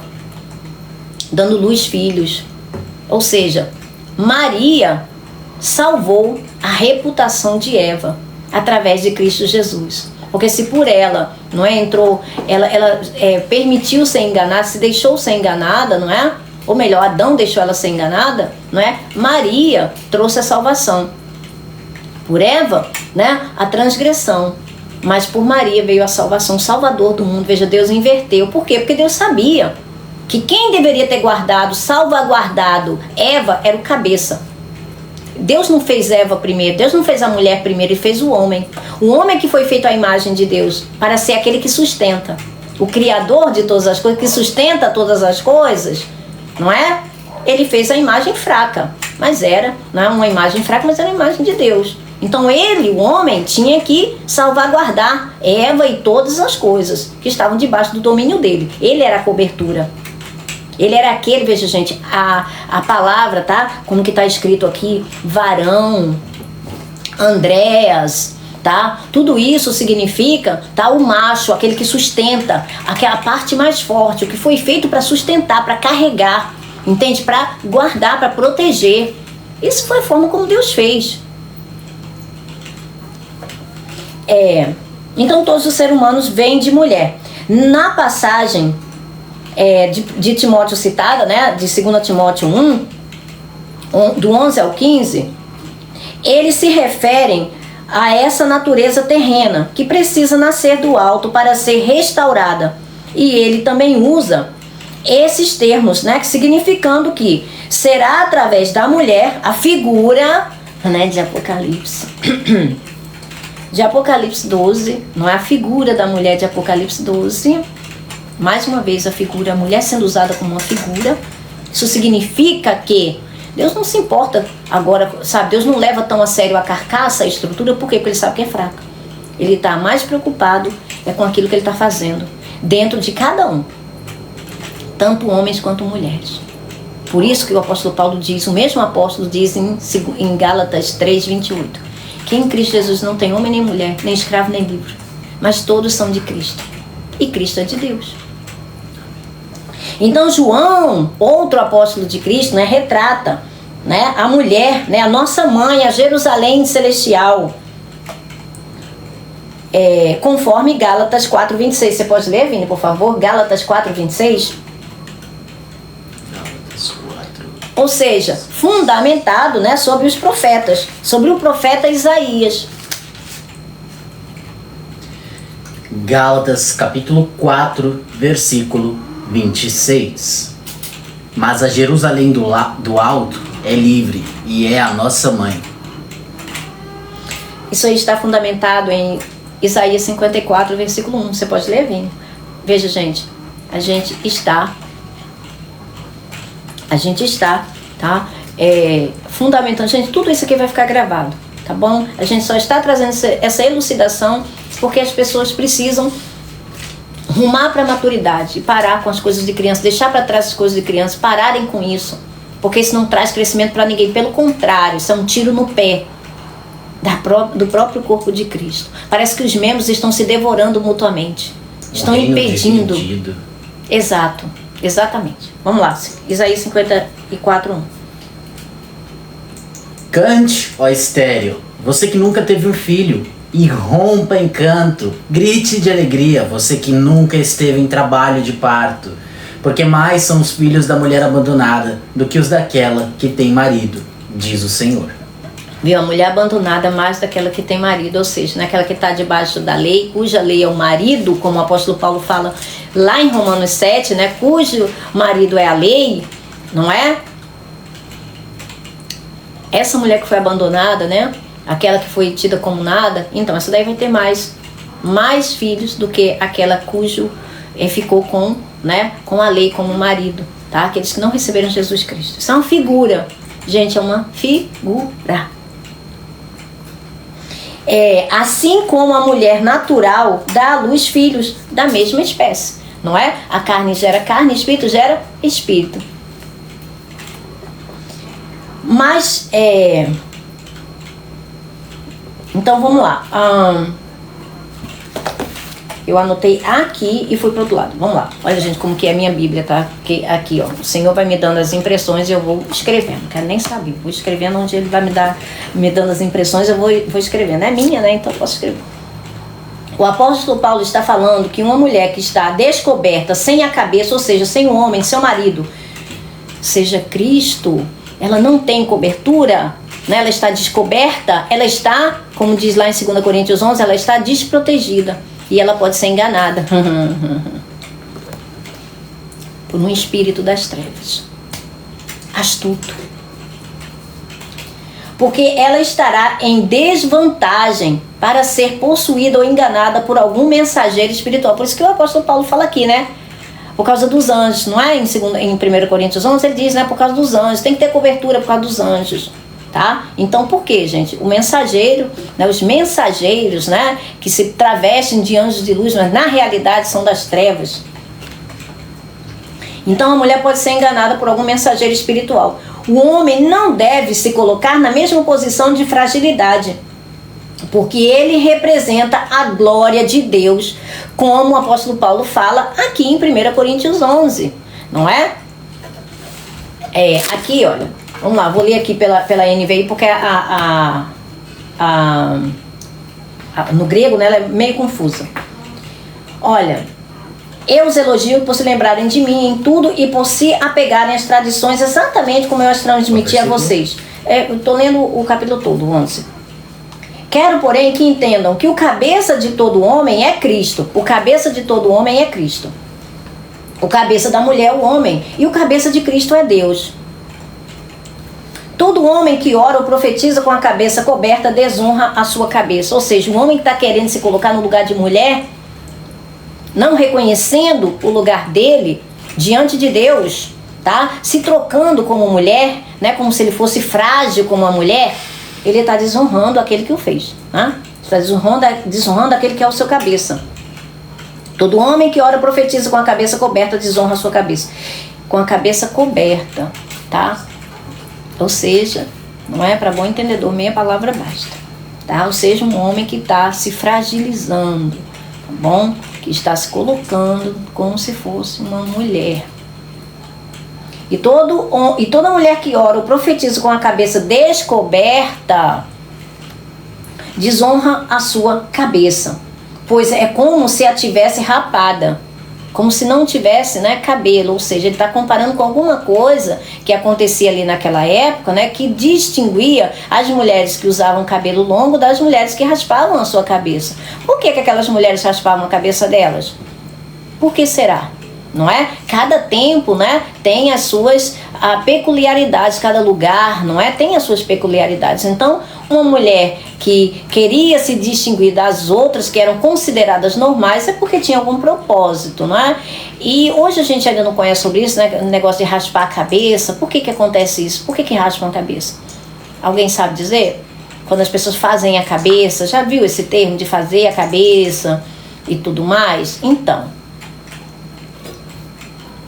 dando luz filhos. Ou seja, Maria salvou a reputação de Eva através de Cristo Jesus. Porque se por ela, não é, entrou, ela permitiu ser enganada, se deixou ser enganada, não é? Ou melhor, Adão deixou ela ser enganada, não é? Maria trouxe a salvação. Por Eva, né, a transgressão. Mas por Maria veio a salvação, o Salvador do mundo. Veja, Deus inverteu. Por quê? Porque Deus sabia que quem deveria ter guardado, salvaguardado Eva era o cabeça. Deus não fez Eva primeiro, Deus não fez a mulher primeiro, Ele fez o homem. O homem que foi feito à imagem de Deus, para ser aquele que sustenta. O Criador de todas as coisas, que sustenta todas as coisas, não é? Ele fez a imagem fraca, mas era, não é uma imagem fraca, mas era a imagem de Deus. Então ele, o homem, tinha que salvaguardar Eva e todas as coisas que estavam debaixo do domínio dele. Ele era a cobertura. Ele era aquele, veja gente, a palavra, tá? Como que tá escrito aqui, varão, Andréas, tá? Tudo isso significa, tá? O macho, aquele que sustenta, aquela parte mais forte, o que foi feito para sustentar, para carregar, entende? Para guardar, para proteger. Isso foi a forma como Deus fez. Então todos os seres humanos vêm de mulher. Na passagem de Timóteo citada, né, de 2 Timóteo 1, do 11 ao 15, eles se referem a essa natureza terrena que precisa nascer do alto para ser restaurada. E ele também usa esses termos, né, significando que será através da mulher a figura, né, de Apocalipse. De Apocalipse 12, não é a figura da mulher de Apocalipse 12. Mais uma vez a figura, a mulher sendo usada como uma figura. Isso significa que Deus não se importa agora, sabe? Deus não leva tão a sério a carcaça, a estrutura. Por quê? Porque Ele sabe que é fraca. Ele está mais preocupado com aquilo que Ele está fazendo dentro de cada um, tanto homens quanto mulheres. Por isso que o apóstolo Paulo diz, o mesmo apóstolo diz em Gálatas 3:28, que em Cristo Jesus não tem homem nem mulher, nem escravo nem livre, mas todos são de Cristo, e Cristo é de Deus. Então João, outro apóstolo de Cristo, né, retrata, né, a mulher, né, a nossa mãe, a Jerusalém celestial, conforme Gálatas 4:26. Você pode ler, Vini, por favor? Gálatas 4:26. Ou seja, fundamentado, né, sobre os profetas, sobre o profeta Isaías. Gálatas capítulo 4, versículo 26. Mas a Jerusalém do alto é livre e é a nossa mãe. Isso aí está fundamentado em Isaías 54, versículo 1. Você pode ler, Vini? Veja, gente, a gente está, tá? Fundamentando. Gente, tudo isso aqui vai ficar gravado, tá bom? A gente só está trazendo essa elucidação porque as pessoas precisam rumar para a maturidade e parar com as coisas de criança, deixar para trás as coisas de criança, pararem com isso, porque isso não traz crescimento para ninguém. Pelo contrário, isso é um tiro no pé do próprio corpo de Cristo. Parece que os membros estão se devorando mutuamente, estão impedindo. Dividido. Exato, exatamente. Vamos lá, Isaías 54, 1. Cante, ó estéril, você que nunca teve um filho, e rompa em canto, grite de alegria, você que nunca esteve em trabalho de parto, porque mais são os filhos da mulher abandonada do que os daquela que tem marido, diz o Senhor. Viu? A mulher abandonada mais daquela que tem marido, ou seja, naquela que está debaixo da lei, cuja lei é o marido, como o apóstolo Paulo fala lá em Romanos 7, né? Cujo marido é a lei, não é? Essa mulher que foi abandonada, né? Aquela que foi tida como nada, então essa daí vai ter mais filhos do que aquela cujo ficou com, né, com a lei como marido, tá? Aqueles que não receberam Jesus Cristo. Isso é uma figura, gente, é uma figura. Assim como a mulher natural dá à luz filhos da mesma espécie. não é? A carne gera carne, espírito gera espírito. Mas, então vamos lá. Eu anotei aqui e fui pro outro lado. Vamos lá. Olha, gente, como que é a minha Bíblia, tá? Aqui, ó. O Senhor vai me dando as impressões e eu vou escrevendo. Não quero nem saber. Vou escrevendo onde Ele vai me dando as impressões, eu vou escrevendo. É minha, né? Então eu posso escrever. O apóstolo Paulo está falando que uma mulher que está descoberta, sem a cabeça, ou seja, sem o homem, seu marido, seja Cristo, ela não tem cobertura, né? Ela está descoberta, ela está, como diz lá em 2 Coríntios 11, ela está desprotegida. E ela pode ser enganada por um espírito das trevas, astuto. Porque ela estará em desvantagem para ser possuída ou enganada por algum mensageiro espiritual. Por isso que o apóstolo Paulo fala aqui, né? Por causa dos anjos, não é? Em 1 Coríntios 11 ele diz, né? Por causa dos anjos, tem que ter cobertura por causa dos anjos. Tá? Então por quê, gente? O mensageiro, né, os mensageiros, né, que se travestem de anjos de luz, mas na realidade são das trevas. Então a mulher pode ser enganada por algum mensageiro espiritual. O homem não deve se colocar na mesma posição de fragilidade, porque ele representa a glória de Deus, como o apóstolo Paulo fala aqui em 1 Coríntios 11, não é? Aqui, olha. Vamos lá, vou ler aqui pela NVI, porque no grego, né, ela é meio confusa. Olha, eu os elogio por se lembrarem de mim em tudo e por se apegarem às tradições exatamente como eu as transmiti a vocês. Eu estou lendo o capítulo todo, 11. Quero, porém, que entendam que o cabeça de todo homem é Cristo. O cabeça de todo homem é Cristo. O cabeça da mulher é o homem. E o cabeça de Cristo é Deus. Todo homem que ora ou profetiza com a cabeça coberta desonra a sua cabeça. Ou seja, o homem que está querendo se colocar no lugar de mulher, não reconhecendo o lugar dele diante de Deus, tá? Se trocando como mulher, né? Como se ele fosse frágil como uma mulher, ele está desonrando aquele que o fez. Tá? Está desonrando aquele que é o seu cabeça. Todo homem que ora ou profetiza com a cabeça coberta desonra a sua cabeça. Com a cabeça coberta, tá? Ou seja, não é para bom entendedor, meia palavra basta, tá? Ou seja, um homem que está se fragilizando, tá bom? Que está se colocando como se fosse uma mulher. E toda mulher que ora ou profetiza com a cabeça descoberta desonra a sua cabeça, pois é como se a tivesse rapada, como se não tivesse, né, cabelo. Ou seja, ele está comparando com alguma coisa que acontecia ali naquela época, né, que distinguia as mulheres que usavam cabelo longo das mulheres que raspavam a sua cabeça. Por que aquelas mulheres raspavam a cabeça delas? Por que será? Não é? Cada tempo, né, tem as suas peculiaridades, cada lugar, não é? Tem as suas peculiaridades. Então, uma mulher que queria se distinguir das outras que eram consideradas normais é porque tinha algum propósito, não é? E hoje a gente ainda não conhece sobre isso, né? O negócio de raspar a cabeça. Por que acontece isso? Por que raspam a cabeça? Alguém sabe dizer? Quando as pessoas fazem a cabeça, já viu esse termo de fazer a cabeça e tudo mais? Então,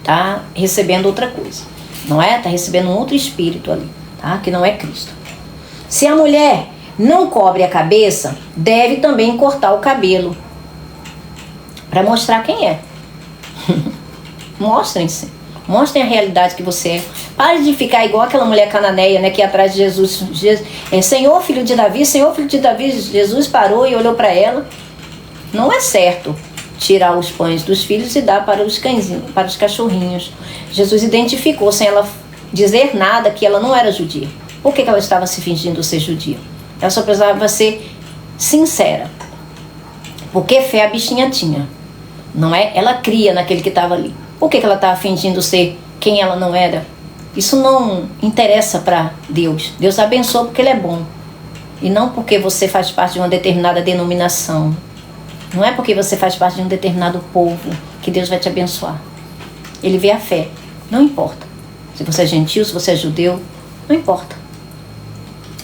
tá recebendo outra coisa, não é? Tá recebendo um outro espírito ali, tá? Que não é Cristo. Se a mulher não cobre a cabeça, deve também cortar o cabelo para mostrar quem é. Mostrem-se, mostrem a realidade que você é. Pare de ficar igual aquela mulher cananeia, né, que ia atrás de Jesus. Senhor, filho de Davi, Senhor, filho de Davi. Jesus parou e olhou para ela. Não é certo tirar os pães dos filhos e dar para os cãezinhos, para os cachorrinhos. Jesus identificou, sem ela dizer nada, que ela não era judia. Por que ela estava se fingindo ser judia? Ela só precisava ser sincera. Porque fé a bichinha tinha, não é? Ela cria naquele que estava ali. Por que ela estava fingindo ser quem ela não era? Isso não interessa para Deus. Deus abençoa porque Ele é bom. E não porque você faz parte de uma determinada denominação. Não é porque você faz parte de um determinado povo que Deus vai te abençoar. Ele vê a fé. Não importa. Se você é gentil, se você é judeu, não importa.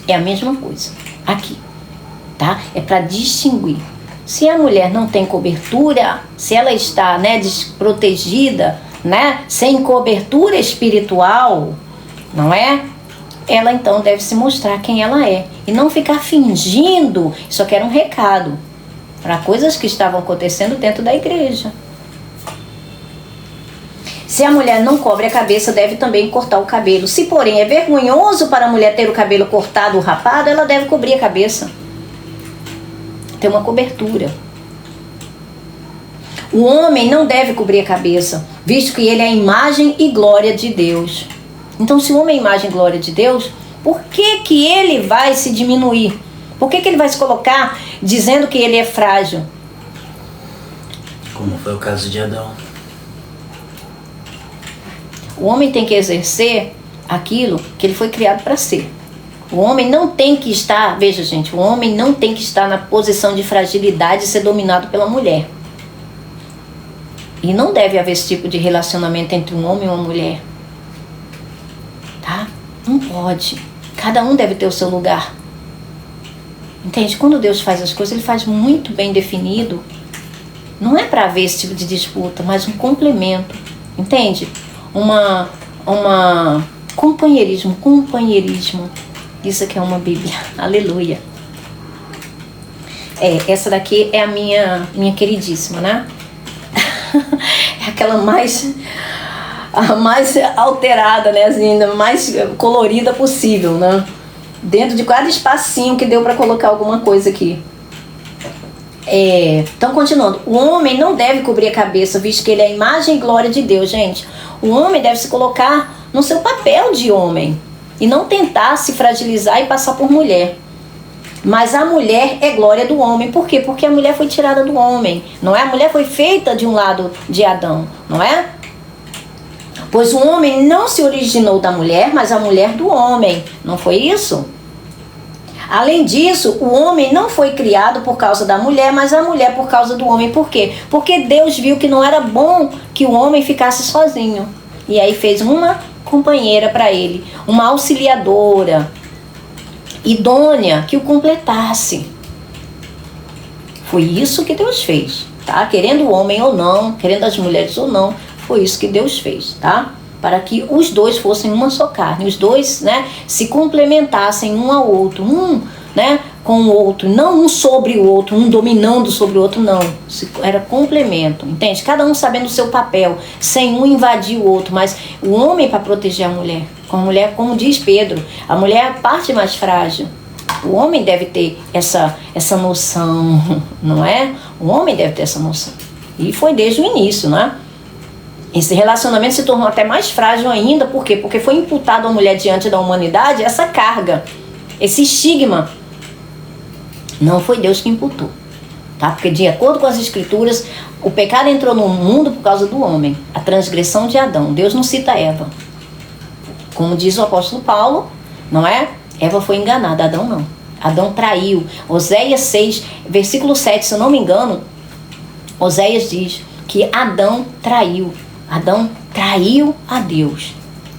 É a mesma coisa. Aqui. Tá? É para distinguir. Se a mulher não tem cobertura, se ela está, né, desprotegida, né, sem cobertura espiritual, não é? Ela então deve se mostrar quem ela é e não ficar fingindo. Isso aqui era um recado para coisas que estavam acontecendo dentro da igreja. Se a mulher não cobre a cabeça, deve também cortar o cabelo. Se, porém, é vergonhoso para a mulher ter o cabelo cortado ou rapado, ela deve cobrir a cabeça. Ter uma cobertura. O homem não deve cobrir a cabeça, visto que ele é a imagem e glória de Deus. Então, se o homem é a imagem e glória de Deus, por que que ele vai se diminuir? Por que que ele vai se colocar dizendo que ele é frágil? Como foi o caso de Adão. O homem tem que exercer aquilo que ele foi criado para ser. O homem não tem que estar, veja gente, o homem não tem que estar na posição de fragilidade e ser dominado pela mulher. E não deve haver esse tipo de relacionamento entre um homem e uma mulher. Tá? Não pode. Cada um deve ter o seu lugar. Entende? Quando Deus faz as coisas, Ele faz muito bem definido. Não é para haver esse tipo de disputa, mas um complemento. Entende? Companheirismo. Isso aqui é uma Bíblia. Aleluia. Essa daqui é a minha queridíssima, né? É aquela a mais alterada, né? Assim, mais colorida possível, né? Dentro de cada espacinho que deu para colocar alguma coisa aqui. Então, continuando. O homem não deve cobrir a cabeça, visto que ele é a imagem e glória de Deus, gente. O homem deve se colocar no seu papel de homem e não tentar se fragilizar e passar por mulher. Mas a mulher é glória do homem. Por quê? Porque a mulher foi tirada do homem, não é? A mulher foi feita de um lado de Adão, não é? Pois o homem não se originou da mulher, mas a mulher do homem. Não foi isso? Além disso, o homem não foi criado por causa da mulher, mas a mulher por causa do homem. Por quê? Porque Deus viu que não era bom que o homem ficasse sozinho. E aí fez uma companheira para ele, uma auxiliadora, idônea, que o completasse. Foi isso que Deus fez, tá? Querendo o homem ou não, querendo as mulheres ou não, foi isso que Deus fez, tá? Para que os dois fossem uma só carne, os dois, né, se complementassem um ao outro, né, com o outro, não um sobre o outro, um dominando sobre o outro, não. Era complemento, entende? Cada um sabendo o seu papel, sem um invadir o outro, mas o homem para proteger a mulher, como diz Pedro, a mulher é a parte mais frágil. O homem deve ter essa noção, não é? O homem deve ter essa noção. E foi desde o início, não é? Esse relacionamento se tornou até mais frágil ainda, por quê? Porque foi imputado à mulher diante da humanidade essa carga, esse estigma. Não foi Deus que imputou, tá? Porque de acordo com as escrituras, o pecado entrou no mundo por causa do homem, a transgressão de Adão. Deus não cita Eva. Como diz o apóstolo Paulo, não é? Eva foi enganada, Adão não. Adão traiu. Oséias 6, versículo 7, se eu não me engano, Oséias diz que Adão traiu. Adão traiu a Deus.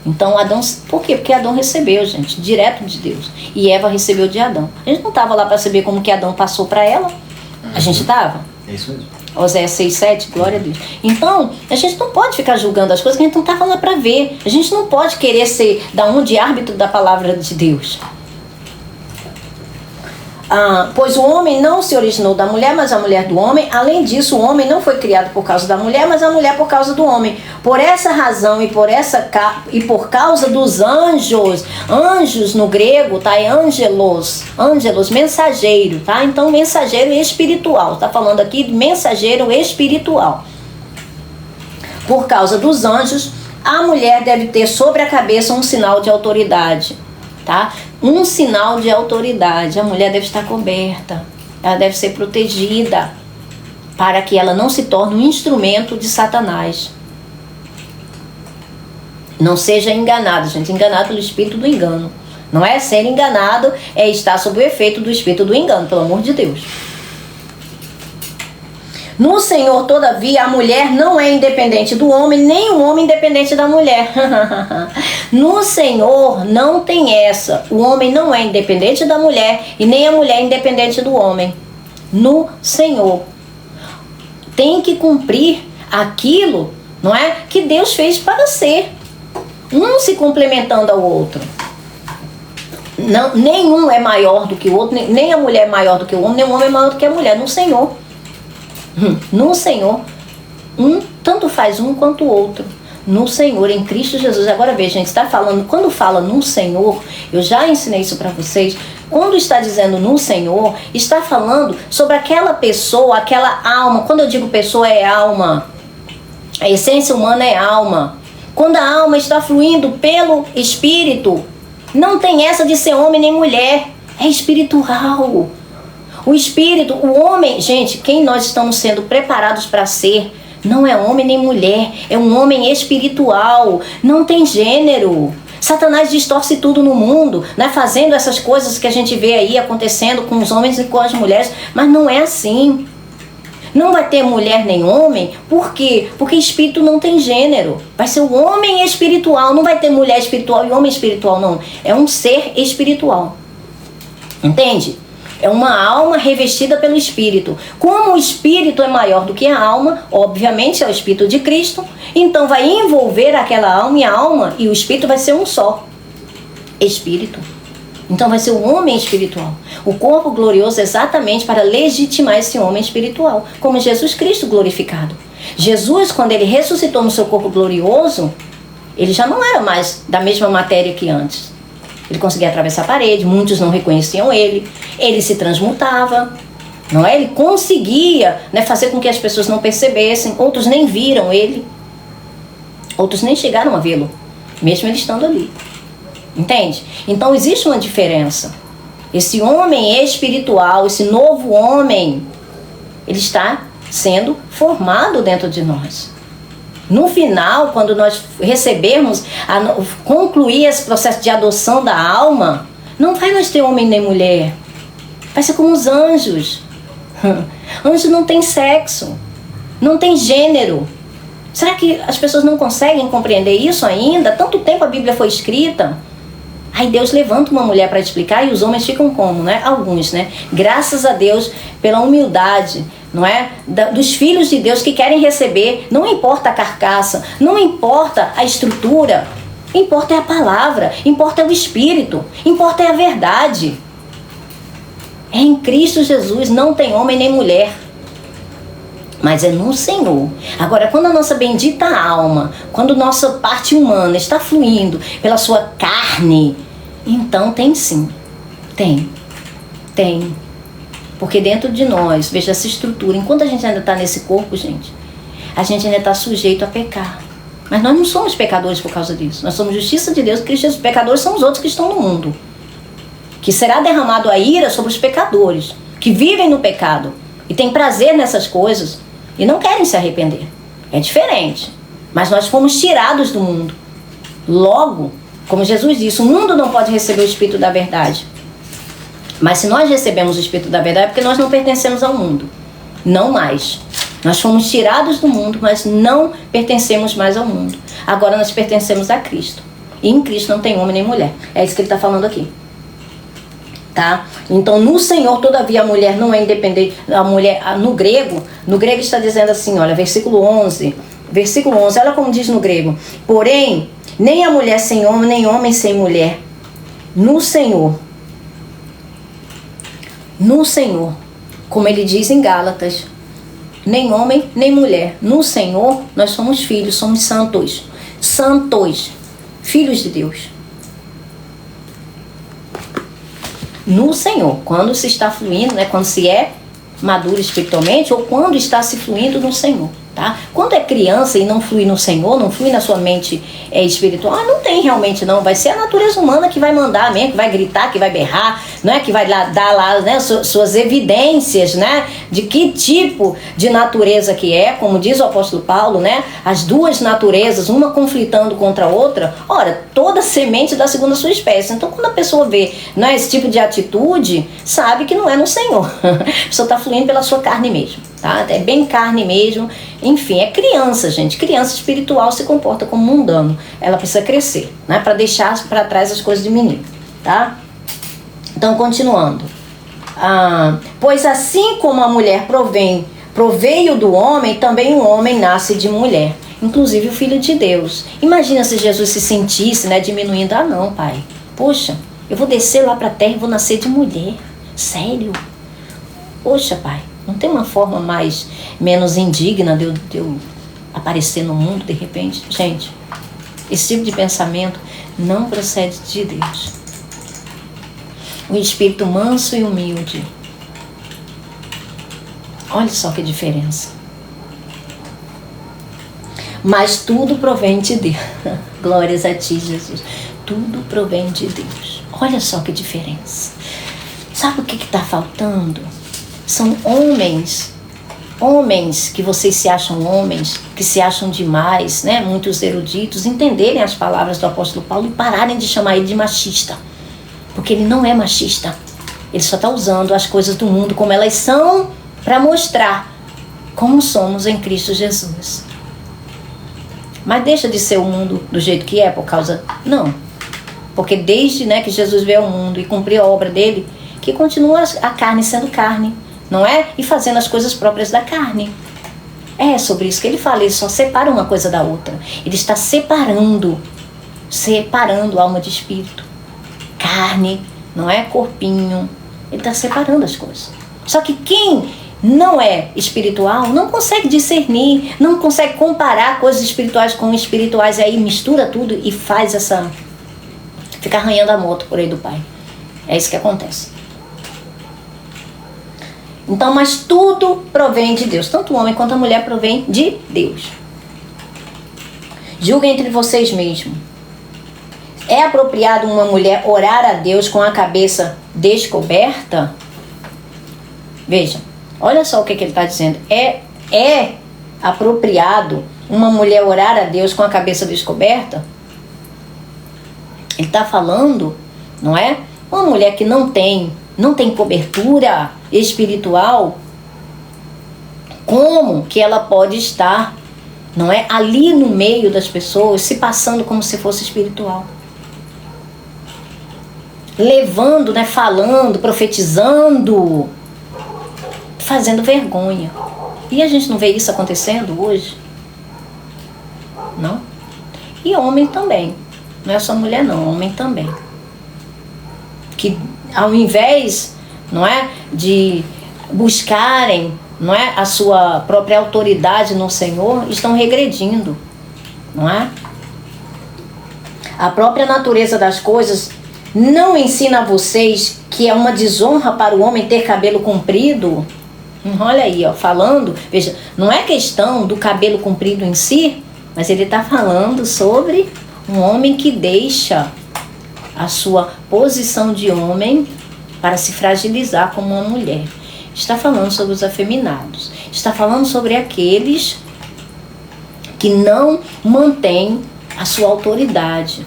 Então Adão, por quê? Porque Adão recebeu, gente, direto de Deus. E Eva recebeu de Adão. A gente não estava lá para saber como que Adão passou para ela. A gente estava. É isso mesmo. Oséias 6:7, glória a Deus. Então, a gente não pode ficar julgando as coisas que a gente não estava lá para ver. A gente não pode querer ser de árbitro da palavra de Deus. Pois o homem não se originou da mulher, mas a mulher do homem. Além disso, o homem não foi criado por causa da mulher, mas a mulher por causa do homem. Por essa razão e por causa dos anjos. Anjos no grego, tá? É angelos, mensageiro, tá? Então, mensageiro espiritual. Tá falando aqui de mensageiro espiritual. Por causa dos anjos, a mulher deve ter sobre a cabeça um sinal de autoridade, tá? Um sinal de autoridade. A mulher deve estar coberta, ela deve ser protegida, para que ela não se torne um instrumento de Satanás. Não seja enganado, gente. Enganado pelo espírito do engano. Não é ser enganado, é estar sob o efeito do espírito do engano, pelo amor de Deus. No Senhor, todavia, a mulher não é independente do homem, nem o homem independente da mulher. No Senhor não tem essa. O homem não é independente da mulher e nem a mulher independente do homem. no Senhor. Tem que cumprir aquilo, não é, que Deus fez para ser. Um se complementando ao outro. Não, nenhum é maior do que o outro, nem a mulher é maior do que o homem, nem o homem é maior do que a mulher. No Senhor. No Senhor. Tanto faz um quanto o outro. No Senhor, em Cristo Jesus. Agora veja, gente, está falando, quando fala no Senhor, eu já ensinei isso para vocês. Quando está dizendo no Senhor, está falando sobre aquela pessoa, aquela alma. Quando eu digo pessoa, é alma. A essência humana é alma. Quando a alma está fluindo pelo Espírito, não tem essa de ser homem nem mulher. É espiritual. O Espírito, o homem, gente, quem nós estamos sendo preparados para ser, não é homem nem mulher, é um homem espiritual. Não tem gênero. Satanás distorce tudo no mundo, né? Fazendo essas coisas que a gente vê aí acontecendo com os homens e com as mulheres, mas não é assim. Não vai ter mulher nem homem, por quê? Porque espírito não tem gênero. Vai ser o homem espiritual, não vai ter mulher espiritual e homem espiritual, não. É um ser espiritual. Entende? É uma alma revestida pelo Espírito. Como o Espírito é maior do que a alma, obviamente é o Espírito de Cristo, então vai envolver aquela alma, e a alma e o Espírito vai ser um só. Espírito. Então vai ser o homem espiritual. O corpo glorioso é exatamente para legitimar esse homem espiritual, como Jesus Cristo glorificado. Jesus, quando ele ressuscitou no seu corpo glorioso, ele já não era mais da mesma matéria que antes. Ele conseguia atravessar a parede, muitos não reconheciam ele se transmutava, não é? Ele conseguia, né, fazer com que as pessoas não percebessem, outros nem viram ele, outros nem chegaram a vê-lo, mesmo ele estando ali. Entende? Então existe uma diferença. Esse homem espiritual, esse novo homem, ele está sendo formado dentro de nós. No final, quando nós recebermos, concluir esse processo de adoção da alma, não vai mais ter homem nem mulher. Vai ser como os anjos. Anjo não tem sexo, não tem gênero. Será que as pessoas não conseguem compreender isso ainda? Tanto tempo a Bíblia foi escrita. Aí Deus levanta uma mulher para explicar e os homens ficam como, né? Alguns, né? Graças a Deus pela humildade, não é? Dos filhos de Deus que querem receber. Não importa a carcaça, não importa a estrutura, importa é a palavra, importa é o Espírito, importa é a verdade. É em Cristo Jesus, não tem homem nem mulher, mas é no Senhor. Agora, quando a nossa bendita alma, quando nossa parte humana está fluindo pela sua carne, então tem sim, tem. Porque dentro de nós, veja essa estrutura, enquanto a gente ainda está nesse corpo, gente, a gente ainda está sujeito a pecar. Mas nós não somos pecadores por causa disso. Nós somos justiça de Deus, Cristo Jesus. Pecadores são os outros que estão no mundo. Que será derramado a ira sobre os pecadores, que vivem no pecado e têm prazer nessas coisas e não querem se arrepender. É diferente. Mas nós fomos tirados do mundo. Logo, como Jesus disse, o mundo não pode receber o Espírito da verdade. Mas se nós recebemos o Espírito da verdade, é porque nós não pertencemos ao mundo. Não mais. Nós fomos tirados do mundo, mas não pertencemos mais ao mundo. Agora nós pertencemos a Cristo. E em Cristo não tem homem nem mulher. É isso que ele está falando aqui. Tá? Então no Senhor, todavia, a mulher não é independente. A mulher, no grego está dizendo assim, olha, versículo 11, olha como diz no grego: porém, nem a mulher sem homem, nem homem sem mulher, no Senhor, como ele diz em Gálatas, nem homem, nem mulher, no Senhor nós somos filhos, somos santos, filhos de Deus. No Senhor, quando se está fluindo, né, quando se é maduro espiritualmente, ou quando está se fluindo no Senhor, tá? Quando é criança e não flui no Senhor, não flui na sua mente espiritual, não tem realmente não, vai ser a natureza humana que vai mandar mesmo, que vai gritar, que vai berrar, né, que vai dar lá, né, suas evidências, né, de que tipo de natureza que é, como diz o apóstolo Paulo, né, as duas naturezas, uma conflitando contra a outra. Ora, toda semente dá segundo a sua espécie. Então quando a pessoa vê, né, esse tipo de atitude, sabe que não é no Senhor. A pessoa está fluindo pela sua carne mesmo, tá? É bem carne mesmo. Enfim, é criança, gente. Criança espiritual se comporta como mundano. Ela precisa crescer, né, para deixar para trás as coisas de menino, tá? Então, continuando. Pois assim como a mulher proveio do homem, também o homem nasce de mulher. Inclusive o Filho de Deus. Imagina se Jesus se sentisse, né, diminuindo. Ah, não, pai. Poxa, eu vou descer lá para a terra e vou nascer de mulher. Sério? Poxa, pai, não tem uma forma menos indigna de eu aparecer no mundo de repente? Gente, esse tipo de pensamento não procede de Deus. O espírito manso e humilde. Olha só que diferença. Mas tudo provém de Deus. Glórias a ti, Jesus. Tudo provém de Deus. Olha só que diferença. Sabe o que está faltando? São homens que vocês se acham homens, que se acham demais, né? Muitos eruditos, entenderem as palavras do apóstolo Paulo e pararem de chamar ele de machista. Porque ele não é machista. Ele só está usando as coisas do mundo como elas são para mostrar como somos em Cristo Jesus. Mas deixa de ser o mundo do jeito que é por causa... Não. Porque desde, né, que Jesus veio ao mundo e cumpriu a obra dele, que continua a carne sendo carne, não é? E fazendo as coisas próprias da carne. É sobre isso que ele fala. Ele só separa uma coisa da outra. Ele está separando alma de espírito. Carne, não é? Corpinho. Ele está separando as coisas. Só que quem não é espiritual não consegue discernir, não consegue comparar coisas espirituais com espirituais, e aí mistura tudo e faz fica arranhando a moto por aí do pai. É isso que acontece. Então, mas tudo provém de Deus. Tanto o homem quanto a mulher provém de Deus. Julguem entre vocês mesmos. É apropriado uma mulher orar a Deus com a cabeça descoberta? Veja, olha só o que ele está dizendo. É apropriado uma mulher orar a Deus com a cabeça descoberta? Ele está falando, não é? Uma mulher que não tem cobertura espiritual, como que ela pode estar, não é, ali no meio das pessoas, se passando como se fosse espiritual? Levando, né, falando, profetizando, fazendo vergonha. E a gente não vê isso acontecendo hoje? Não? E homem também. Não é só mulher não, homem também. Que ao invés, não é, de buscarem, não é, a sua própria autoridade no Senhor, estão regredindo, não é? A própria natureza das coisas não ensina a vocês que é uma desonra para o homem ter cabelo comprido? Olha aí, ó, falando, veja, não é questão do cabelo comprido em si, mas ele está falando sobre um homem que deixa a sua posição de homem para se fragilizar como uma mulher. Está falando sobre os afeminados. Está falando sobre aqueles que não mantêm a sua autoridade,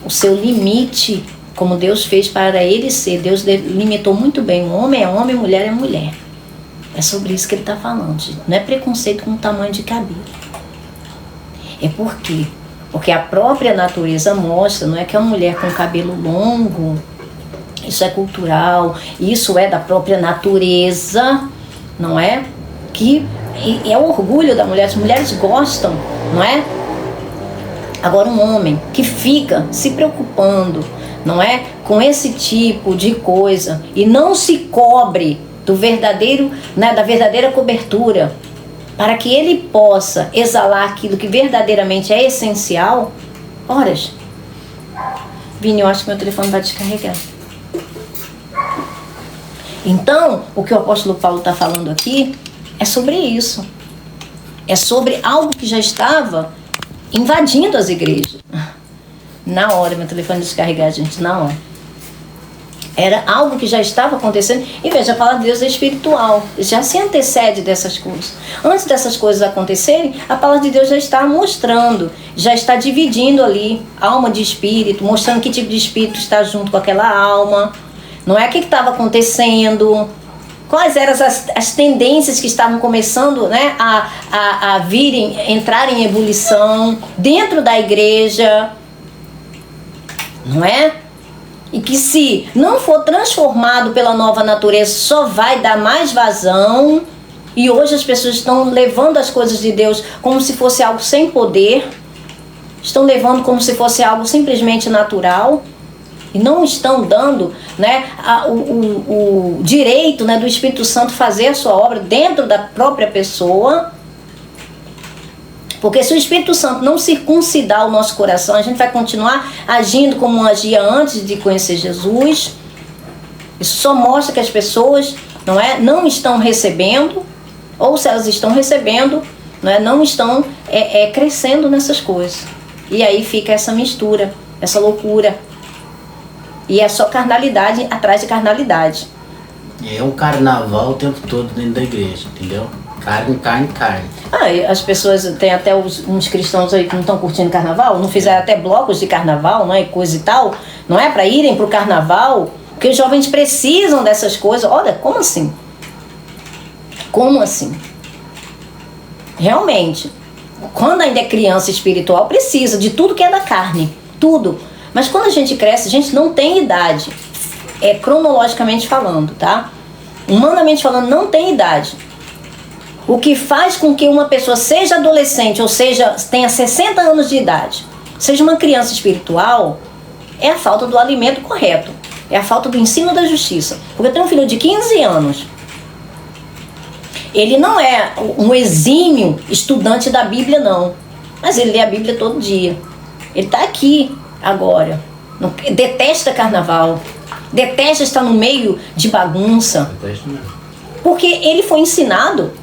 o seu limite, como Deus fez para ele ser. Deus limitou muito bem. O homem é homem, a mulher é mulher. É sobre isso que ele está falando, gente. Não é preconceito com o tamanho de cabelo. É porque a própria natureza mostra, não é, que a mulher com cabelo longo, isso é cultural, isso é da própria natureza, não é? Que é o orgulho da mulher, as mulheres gostam, não é? Agora um homem que fica se preocupando, não é, com esse tipo de coisa e não se cobre do verdadeiro, né, da verdadeira cobertura, para que ele possa exalar aquilo que verdadeiramente é essencial. Horas. Vini, eu acho que meu telefone vai descarregar. Então, o que o apóstolo Paulo está falando aqui é sobre isso. É sobre algo que já estava invadindo as igrejas. Na hora, meu telefone descarregar, gente, na hora. Era algo que já estava acontecendo. E veja, a palavra de Deus é espiritual. Já se antecede dessas coisas. Antes dessas coisas acontecerem, a palavra de Deus já está mostrando, já está dividindo ali alma de espírito, mostrando que tipo de espírito está junto com aquela alma. Não é o que estava acontecendo, quais eram as tendências que estavam começando, né, a entrar em ebulição dentro da igreja, não é? E que se não for transformado pela nova natureza, só vai dar mais vazão. E hoje as pessoas estão levando as coisas de Deus como se fosse algo sem poder. Estão levando como se fosse algo simplesmente natural. E não estão dando, né, o direito, né, do Espírito Santo fazer a sua obra dentro da própria pessoa. Porque se o Espírito Santo não circuncidar o nosso coração, a gente vai continuar agindo como agia antes de conhecer Jesus. Isso só mostra que as pessoas não estão recebendo, ou se elas estão recebendo, não estão crescendo nessas coisas. E aí fica essa mistura, essa loucura. E é só carnalidade atrás de carnalidade. É um carnaval o tempo todo dentro da igreja, entendeu? Carne, carne, carne. As pessoas, tem até uns cristãos aí que não estão curtindo carnaval, não fizeram até blocos de carnaval, não é, coisa e tal, não é, para irem pro carnaval, porque os jovens precisam dessas coisas. Olha, como assim? Como assim? Realmente, quando ainda é criança espiritual, precisa de tudo que é da carne, tudo. Mas quando a gente cresce, a gente não tem idade, cronologicamente falando, tá? Humanamente falando, não tem idade. O que faz com que uma pessoa seja adolescente, ou seja, tenha 60 anos de idade, seja uma criança espiritual, é a falta do alimento correto. É a falta do ensino da justiça. Porque eu tenho um filho de 15 anos. Ele não é um exímio estudante da Bíblia, não. Mas ele lê a Bíblia todo dia. Ele está aqui agora. Detesta carnaval. Detesta estar no meio de bagunça. Porque ele foi ensinado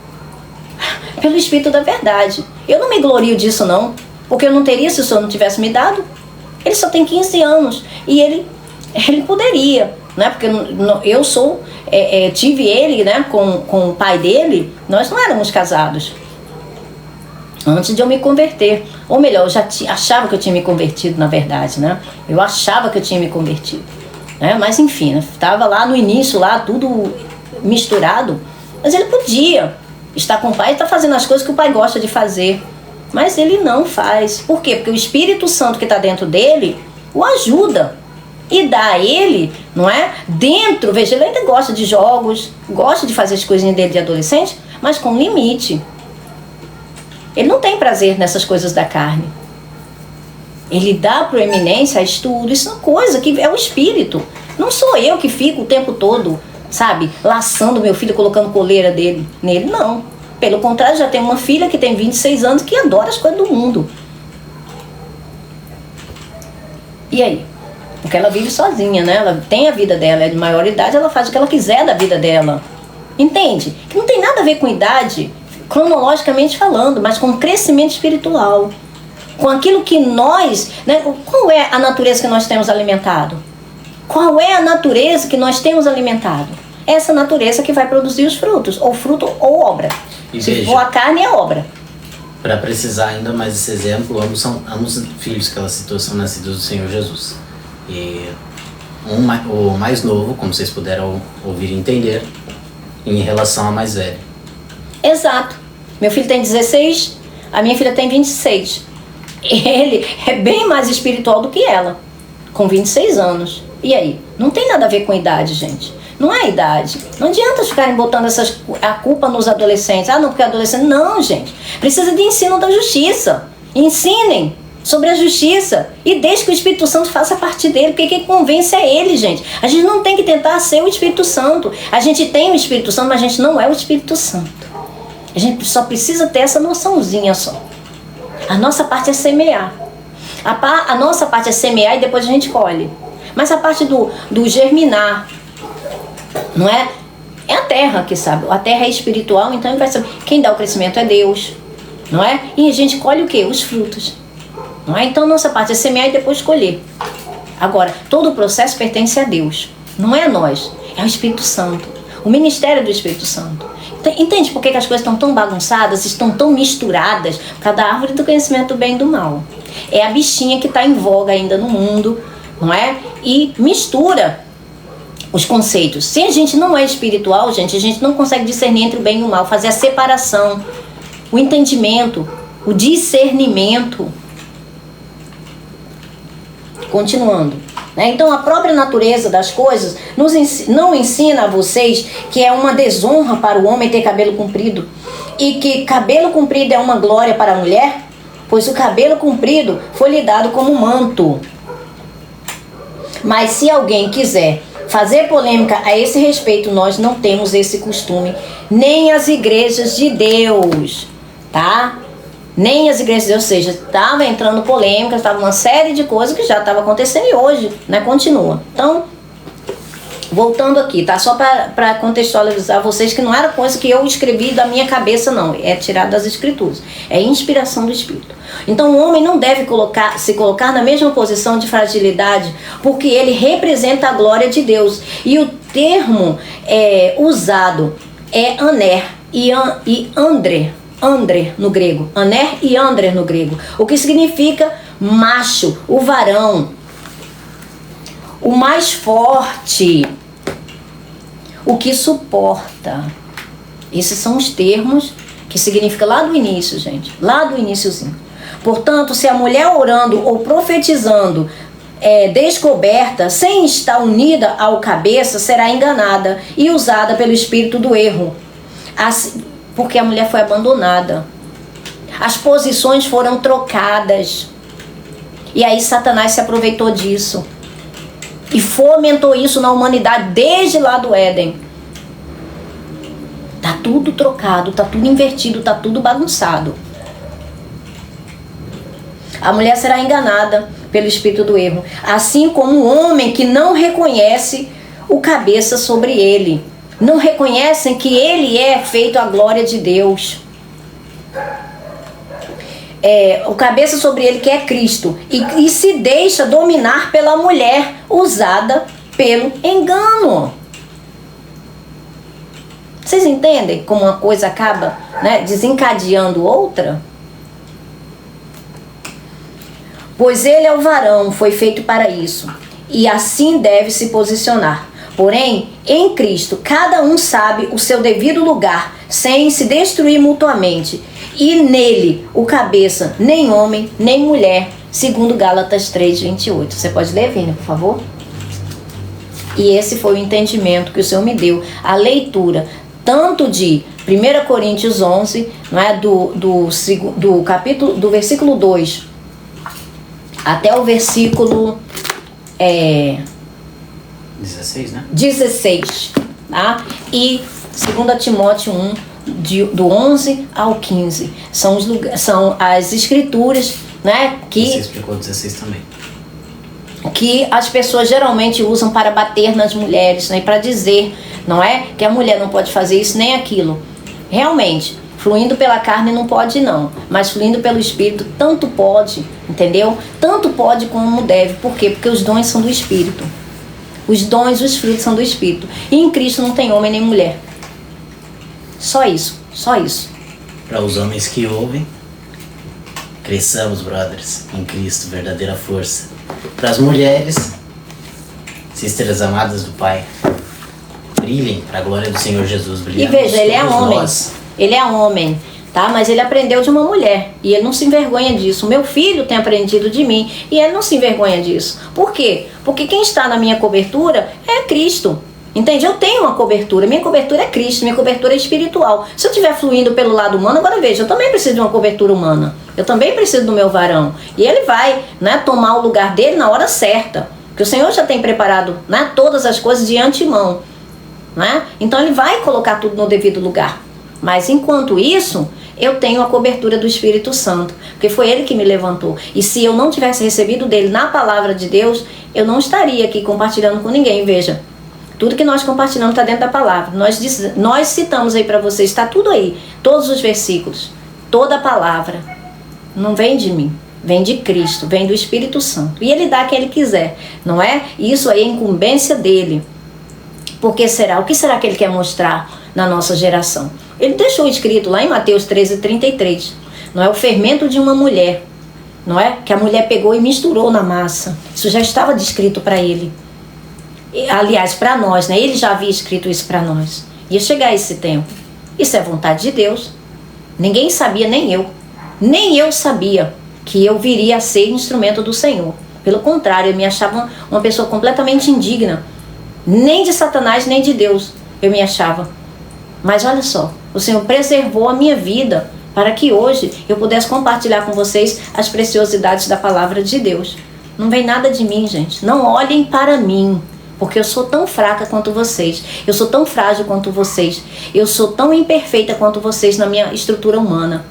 pelo Espírito da Verdade. Eu não me glorio disso, não. Porque eu não teria se o Senhor não tivesse me dado. Ele só tem 15 anos. E ele poderia, né? Porque eu tive ele, né, com o pai dele. Nós não éramos casados antes de eu me converter. Ou melhor, eu já achava que eu tinha me convertido, na verdade, né? Eu achava que eu tinha me convertido, né? Mas enfim, estava lá no início, lá tudo misturado. Mas ele podia estar com o pai e estar fazendo as coisas que o pai gosta de fazer. Mas ele não faz. Por quê? Porque o Espírito Santo que está dentro dele o ajuda. E dá a ele, não é? Dentro, veja, ele ainda gosta de jogos, gosta de fazer as coisinhas dele de adolescente, mas com limite. Ele não tem prazer nessas coisas da carne. Ele dá proeminência a estudo. Isso é uma coisa que é o Espírito. Não sou eu que fico o tempo todo, sabe, laçando meu filho, colocando coleira nele, não. Pelo contrário, já tenho uma filha que tem 26 anos que adora as coisas do mundo. E aí? Porque ela vive sozinha, né? Ela tem a vida dela, é de maior idade, ela faz o que ela quiser da vida dela. Entende? Que não tem nada a ver com idade, cronologicamente falando, mas com crescimento espiritual. Com aquilo que nós, né? Qual é a natureza que nós temos alimentado? Qual é a natureza que nós temos alimentado? Essa natureza que vai produzir os frutos, ou fruto ou obra. E se veja, for a carne, é obra. Para precisar ainda mais desse exemplo, ambos filhos que ela citou são nascidos do Senhor Jesus. E o mais novo, como vocês puderam ouvir e entender, em relação ao mais velho. Exato. Meu filho tem 16, a minha filha tem 26. Ele é bem mais espiritual do que ela, com 26 anos. E aí? Não tem nada a ver com idade, gente. Não é idade. Não adianta ficarem botando a culpa nos adolescentes. Ah, não, porque adolescente... Não, gente. Precisa de ensino da justiça. Ensinem sobre a justiça e deixe que o Espírito Santo faça parte dele, porque quem convence é ele, gente. A gente não tem que tentar ser o Espírito Santo. A gente tem o Espírito Santo, mas a gente não é o Espírito Santo. A gente só precisa ter essa noçãozinha só. A nossa parte é semear. A nossa parte é semear e depois a gente colhe. Mas a parte do germinar, não é? É a terra que sabe. A terra é espiritual, então ele vai saber. Quem dá o crescimento é Deus, não é? E a gente colhe o quê? Os frutos. Não é? Então nossa parte é semear e depois colher. Agora, todo o processo pertence a Deus. Não é a nós, é o Espírito Santo. O ministério do Espírito Santo. Entende por que as coisas estão tão bagunçadas, estão tão misturadas? Por causa da árvore do conhecimento do bem e do mal. É a bichinha que está em voga ainda no mundo, não é? E mistura os conceitos. Se a gente não é espiritual, gente, a gente não consegue discernir entre o bem e o mal, fazer a separação, o entendimento, o discernimento. Continuando. né? Então a própria natureza das coisas não ensina a vocês que é uma desonra para o homem ter cabelo comprido e que cabelo comprido é uma glória para a mulher, pois o cabelo comprido foi lhe dado como manto. Mas se alguém quiser fazer polêmica a esse respeito, nós não temos esse costume, nem as igrejas de Deus, tá? Nem as igrejas de Deus, ou seja, estava entrando polêmica, estava uma série de coisas que já estava acontecendo e hoje, né, continua. Então, voltando aqui, tá? Só para contextualizar vocês que não era coisa que eu escrevi da minha cabeça, não. É tirado das escrituras. É inspiração do Espírito. Então o homem não deve se colocar na mesma posição de fragilidade, porque ele representa a glória de Deus. E o termo usado é aner e andrer no grego. Aner e andrer no grego. O que significa macho, o varão, o mais forte, o que suporta. Esses são os termos que significam lá do início, gente. Lá do iniciozinho. Portanto, se a mulher orando ou profetizando descoberta, sem estar unida ao cabeça, será enganada e usada pelo espírito do erro. Assim, porque a mulher foi abandonada. As posições foram trocadas. E aí Satanás se aproveitou disso. E fomentou isso na humanidade desde lá do Éden. Tá tudo trocado, tá tudo invertido, tá tudo bagunçado. A mulher será enganada pelo espírito do erro, assim como o homem que não reconhece o cabeça sobre ele. Não reconhecem que ele é feito à glória de Deus. O cabeça sobre ele que é Cristo, e se deixa dominar pela mulher usada pelo engano. Vocês entendem como uma coisa acaba, né, desencadeando outra? Pois ele é o varão, foi feito para isso, e assim deve se posicionar. Porém, em Cristo, cada um sabe o seu devido lugar, sem se destruir mutuamente. E nele, o cabeça, nem homem, nem mulher, segundo Gálatas 3:28. Você pode ler, Vini, por favor? E esse foi o entendimento que o Senhor me deu. A leitura, tanto de 1 Coríntios 11, não é? do capítulo, do versículo 2, até o versículo 16, né? 16, tá? E 2 Timóteo 1, do 11 ao 15. São as escrituras, né? Que você explicou 16 também. Que as pessoas geralmente usam para bater nas mulheres, né? Para dizer, não é? Que a mulher não pode fazer isso nem aquilo. Realmente, fluindo pela carne não pode não, mas fluindo pelo Espírito tanto pode, entendeu? Tanto pode como deve. Por quê? Porque os dons são do Espírito. Os dons, os frutos são do Espírito. E em Cristo não tem homem nem mulher. Só isso, só isso. Para os homens que ouvem, cresçamos, brothers, em Cristo, verdadeira força. Para as mulheres, sisters amadas do Pai, brilhem para a glória do Senhor Jesus. E veja, ele é homem. Ele é homem, tá? Mas ele aprendeu de uma mulher. E ele não se envergonha disso. Meu filho tem aprendido de mim. E ele não se envergonha disso. Por quê? Porque quem está na minha cobertura é Cristo. Entende? Eu tenho uma cobertura. Minha cobertura é Cristo. Minha cobertura é espiritual. Se eu estiver fluindo pelo lado humano, agora veja, eu também preciso de uma cobertura humana. Eu também preciso do meu varão. E ele vai, né, tomar o lugar dele na hora certa. Porque o Senhor já tem preparado, né, todas as coisas de antemão. Né? Então ele vai colocar tudo no devido lugar. Mas enquanto isso, eu tenho a cobertura do Espírito Santo, porque foi ele que me levantou. E se eu não tivesse recebido dele na palavra de Deus, eu não estaria aqui compartilhando com ninguém. Veja, tudo que nós compartilhamos está dentro da palavra. Nós citamos aí para vocês, está tudo aí, todos os versículos, toda a palavra. Não vem de mim, vem de Cristo, vem do Espírito Santo. E ele dá quem ele quiser, não é? Isso aí é incumbência dele. Porque será? O que será que ele quer mostrar na nossa geração? Ele deixou escrito lá em Mateus 13:33, não é? O fermento de uma mulher, não é? Que a mulher pegou e misturou na massa. Isso já estava descrito para ele. Aliás, para nós, né? Ele já havia escrito isso para nós. Ia chegar esse tempo. Isso é vontade de Deus. Ninguém sabia, nem eu. Nem eu sabia que eu viria a ser instrumento do Senhor. Pelo contrário, eu me achava uma pessoa completamente indigna. Nem de Satanás, nem de Deus eu me achava. Mas olha só, o Senhor preservou a minha vida para que hoje eu pudesse compartilhar com vocês as preciosidades da palavra de Deus. Não vem nada de mim, gente. Não olhem para mim, porque eu sou tão fraca quanto vocês. Eu sou tão frágil quanto vocês. Eu sou tão imperfeita quanto vocês na minha estrutura humana.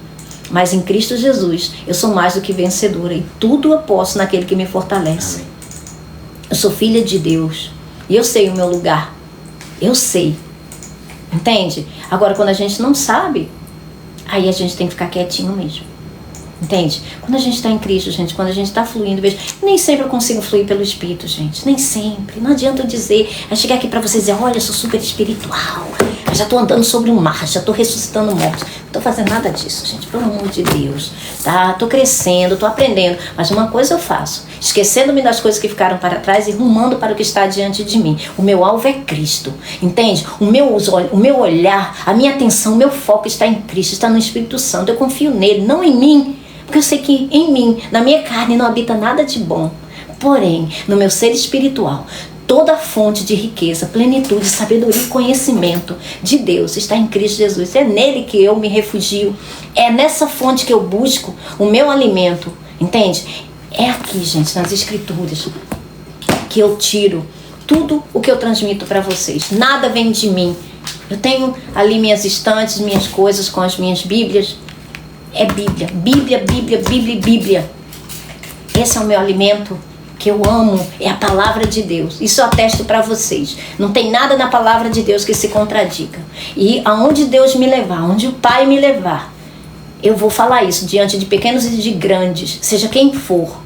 Mas em Cristo Jesus, eu sou mais do que vencedora. E tudo eu posso naquele que me fortalece. Amém. Eu sou filha de Deus. E eu sei o meu lugar. Eu sei. Entende? Agora, quando a gente não sabe, aí a gente tem que ficar quietinho mesmo. Entende? Quando a gente está em Cristo, gente, quando a gente está fluindo, veja, nem sempre eu consigo fluir pelo Espírito, gente. Nem sempre. Não adianta eu dizer, eu chegar aqui para vocês e dizer, olha, eu sou super espiritual. Eu já estou andando sobre o mar, já estou ressuscitando mortos. Não estou fazendo nada disso, gente, pelo amor de Deus. Tá? Estou crescendo, estou aprendendo. Mas uma coisa eu faço, esquecendo-me das coisas que ficaram para trás e rumando para o que está diante de mim. O meu alvo é Cristo, entende? O meu olhar, a minha atenção, o meu foco está em Cristo, está no Espírito Santo. Eu confio nele, não em mim. Porque eu sei que em mim, na minha carne, não habita nada de bom. Porém, no meu ser espiritual, toda a fonte de riqueza, plenitude, sabedoria e conhecimento de Deus está em Cristo Jesus. É nele que eu me refugio. É nessa fonte que eu busco o meu alimento. Entende? É aqui, gente, nas Escrituras, que eu tiro tudo o que eu transmito para vocês. Nada vem de mim. Eu tenho ali minhas estantes, minhas coisas com as minhas Bíblias. É Bíblia, Bíblia, Bíblia, Bíblia, Bíblia. Esse é o meu alimento que eu amo, é a palavra de Deus. Isso eu atesto para vocês. Não tem nada na palavra de Deus que se contradiga. E aonde Deus me levar, onde o Pai me levar, eu vou falar isso diante de pequenos e de grandes, seja quem for.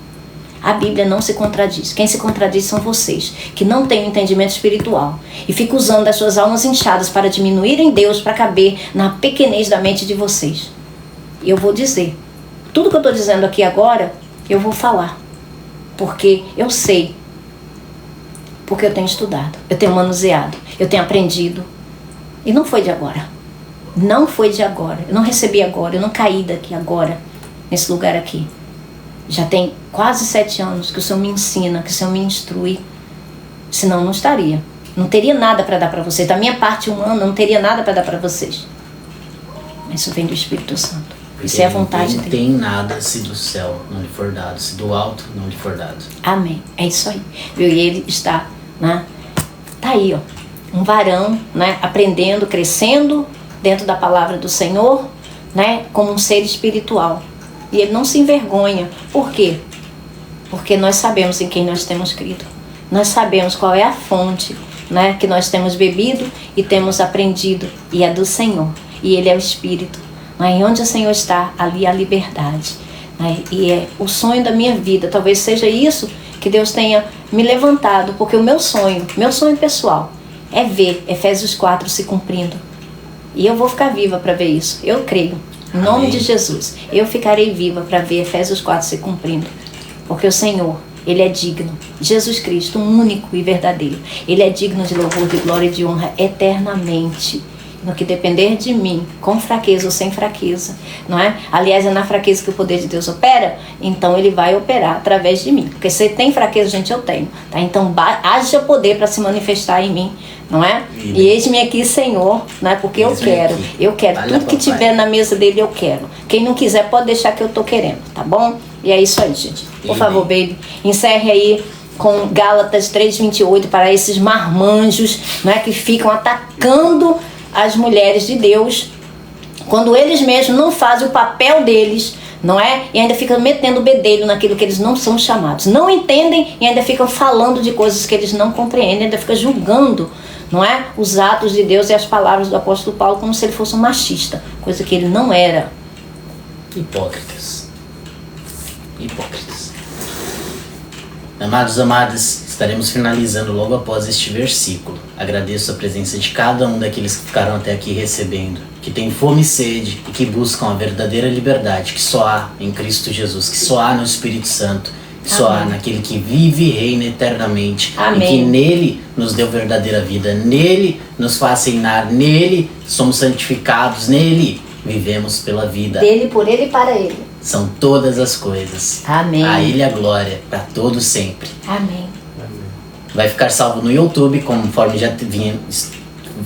A Bíblia não se contradiz. Quem se contradiz são vocês, que não têm um entendimento espiritual e ficam usando as suas almas inchadas para diminuírem Deus para caber na pequenez da mente de vocês. Eu vou dizer, tudo que eu estou dizendo aqui agora, eu vou falar, porque eu sei, porque eu tenho estudado, eu tenho manuseado, eu tenho aprendido, e não foi de agora, não foi de agora, eu não recebi agora, eu não caí daqui agora, nesse lugar aqui. Já tem quase 7 anos que o Senhor me ensina, que o Senhor me instrui, senão não estaria, não teria nada para dar para vocês, da minha parte humana não teria nada para dar para vocês, isso vem do Espírito Santo. Isso é a vontade dele. Não tem nada se do céu não lhe for dado, se do alto não lhe for dado. Amém. É isso aí. Viu? E ele está, né? Tá aí, ó. Um varão, né? Aprendendo, crescendo dentro da palavra do Senhor, né? Como um ser espiritual. E ele não se envergonha. Por quê? Porque nós sabemos em quem nós temos crido. Nós sabemos qual é a fonte, né? Que nós temos bebido e temos aprendido. E é do Senhor. E ele é o Espírito. Mas onde o Senhor está, ali há liberdade. E é o sonho da minha vida. Talvez seja isso que Deus tenha me levantado. Porque o meu sonho pessoal, é ver Efésios 4 se cumprindo. E eu vou ficar viva para ver isso. Eu creio. Em nome de Jesus. Eu ficarei viva para ver Efésios 4 se cumprindo. Porque o Senhor, Ele é digno. Jesus Cristo, um único e verdadeiro. Ele é digno de louvor, de glória e de honra eternamente. No que depender de mim, com fraqueza ou sem fraqueza, não é? Aliás, é na fraqueza que o poder de Deus opera, então ele vai operar através de mim. Porque se tem fraqueza, gente, eu tenho, tá? Então haja poder para se manifestar em mim, não é? E eis-me aqui, Senhor, não é? Porque eu quero, tudo que tiver na mesa dele eu quero. Quem não quiser pode deixar que eu tô querendo, tá bom? E é isso aí, gente. Por favor, baby, encerre aí com Gálatas 3:28 para esses marmanjos, não é? Que ficam atacando as mulheres de Deus, quando eles mesmos não fazem o papel deles, não é? E ainda ficam metendo o bedelho naquilo que eles não são chamados. Não entendem e ainda ficam falando de coisas que eles não compreendem, ainda ficam julgando, não é? Os atos de Deus e as palavras do apóstolo Paulo como se ele fosse um machista, coisa que ele não era. Hipócritas. Amados, amadas, estaremos finalizando logo após este versículo. Agradeço a presença de cada um daqueles que ficaram até aqui recebendo, que tem fome e sede e que buscam a verdadeira liberdade que só há em Cristo Jesus, que só há no Espírito Santo, que só há naquele que vive e reina eternamente. Amém. E que nele nos deu verdadeira vida, nele nos faz reinar, nele somos santificados, nele vivemos pela vida. Dele, por ele e para ele. são todas as coisas. Amém. A Ele a glória, para todos sempre. Amém. Vai ficar salvo no YouTube, conforme já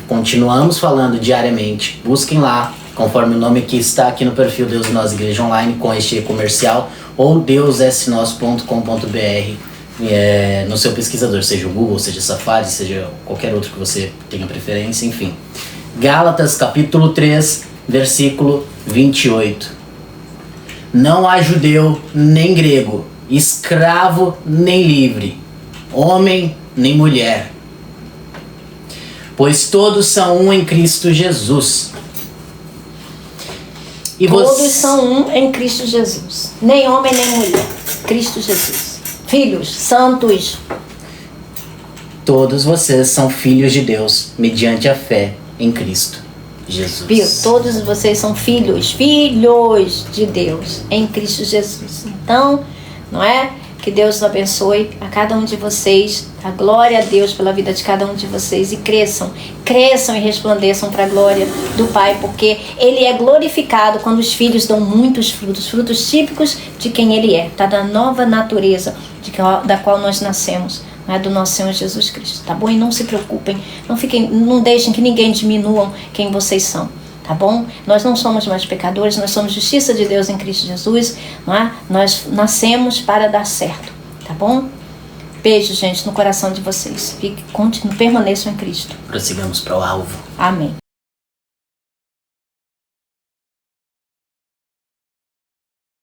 continuamos falando diariamente. Busquem lá, conforme o nome que está aqui no perfil Deus e Nós Igreja Online, com este comercial, ou deusesnos.com.br no seu pesquisador, seja o Google, seja Safari, seja qualquer outro que você tenha preferência, enfim. Gálatas capítulo 3, versículo 28. Não há judeu nem grego, escravo nem livre, homem nem mulher, pois todos são um em Cristo Jesus. E todos são um em Cristo Jesus. Nem homem nem mulher. Cristo Jesus. Filhos, santos. Todos vocês são filhos de Deus, mediante a fé em Cristo Jesus. Viu? Todos vocês são filhos de Deus, em Cristo Jesus. Então, não é? Que Deus abençoe a cada um de vocês. A glória a Deus pela vida de cada um de vocês. E cresçam e resplandeçam para a glória do Pai. Porque Ele é glorificado quando os filhos dão muitos frutos. Frutos típicos de quem Ele é. Tá? Da nova natureza da qual nós nascemos. Não é? Do nosso Senhor Jesus Cristo. Tá bom? E não se preocupem. Não deixem que ninguém diminua quem vocês são. Tá bom? Nós não somos mais pecadores, nós somos justiça de Deus em Cristo Jesus, não é? Nós nascemos para dar certo, tá bom? Beijo, gente, no coração de vocês. Permaneçam em Cristo. Prossigamos para o alvo. Amém.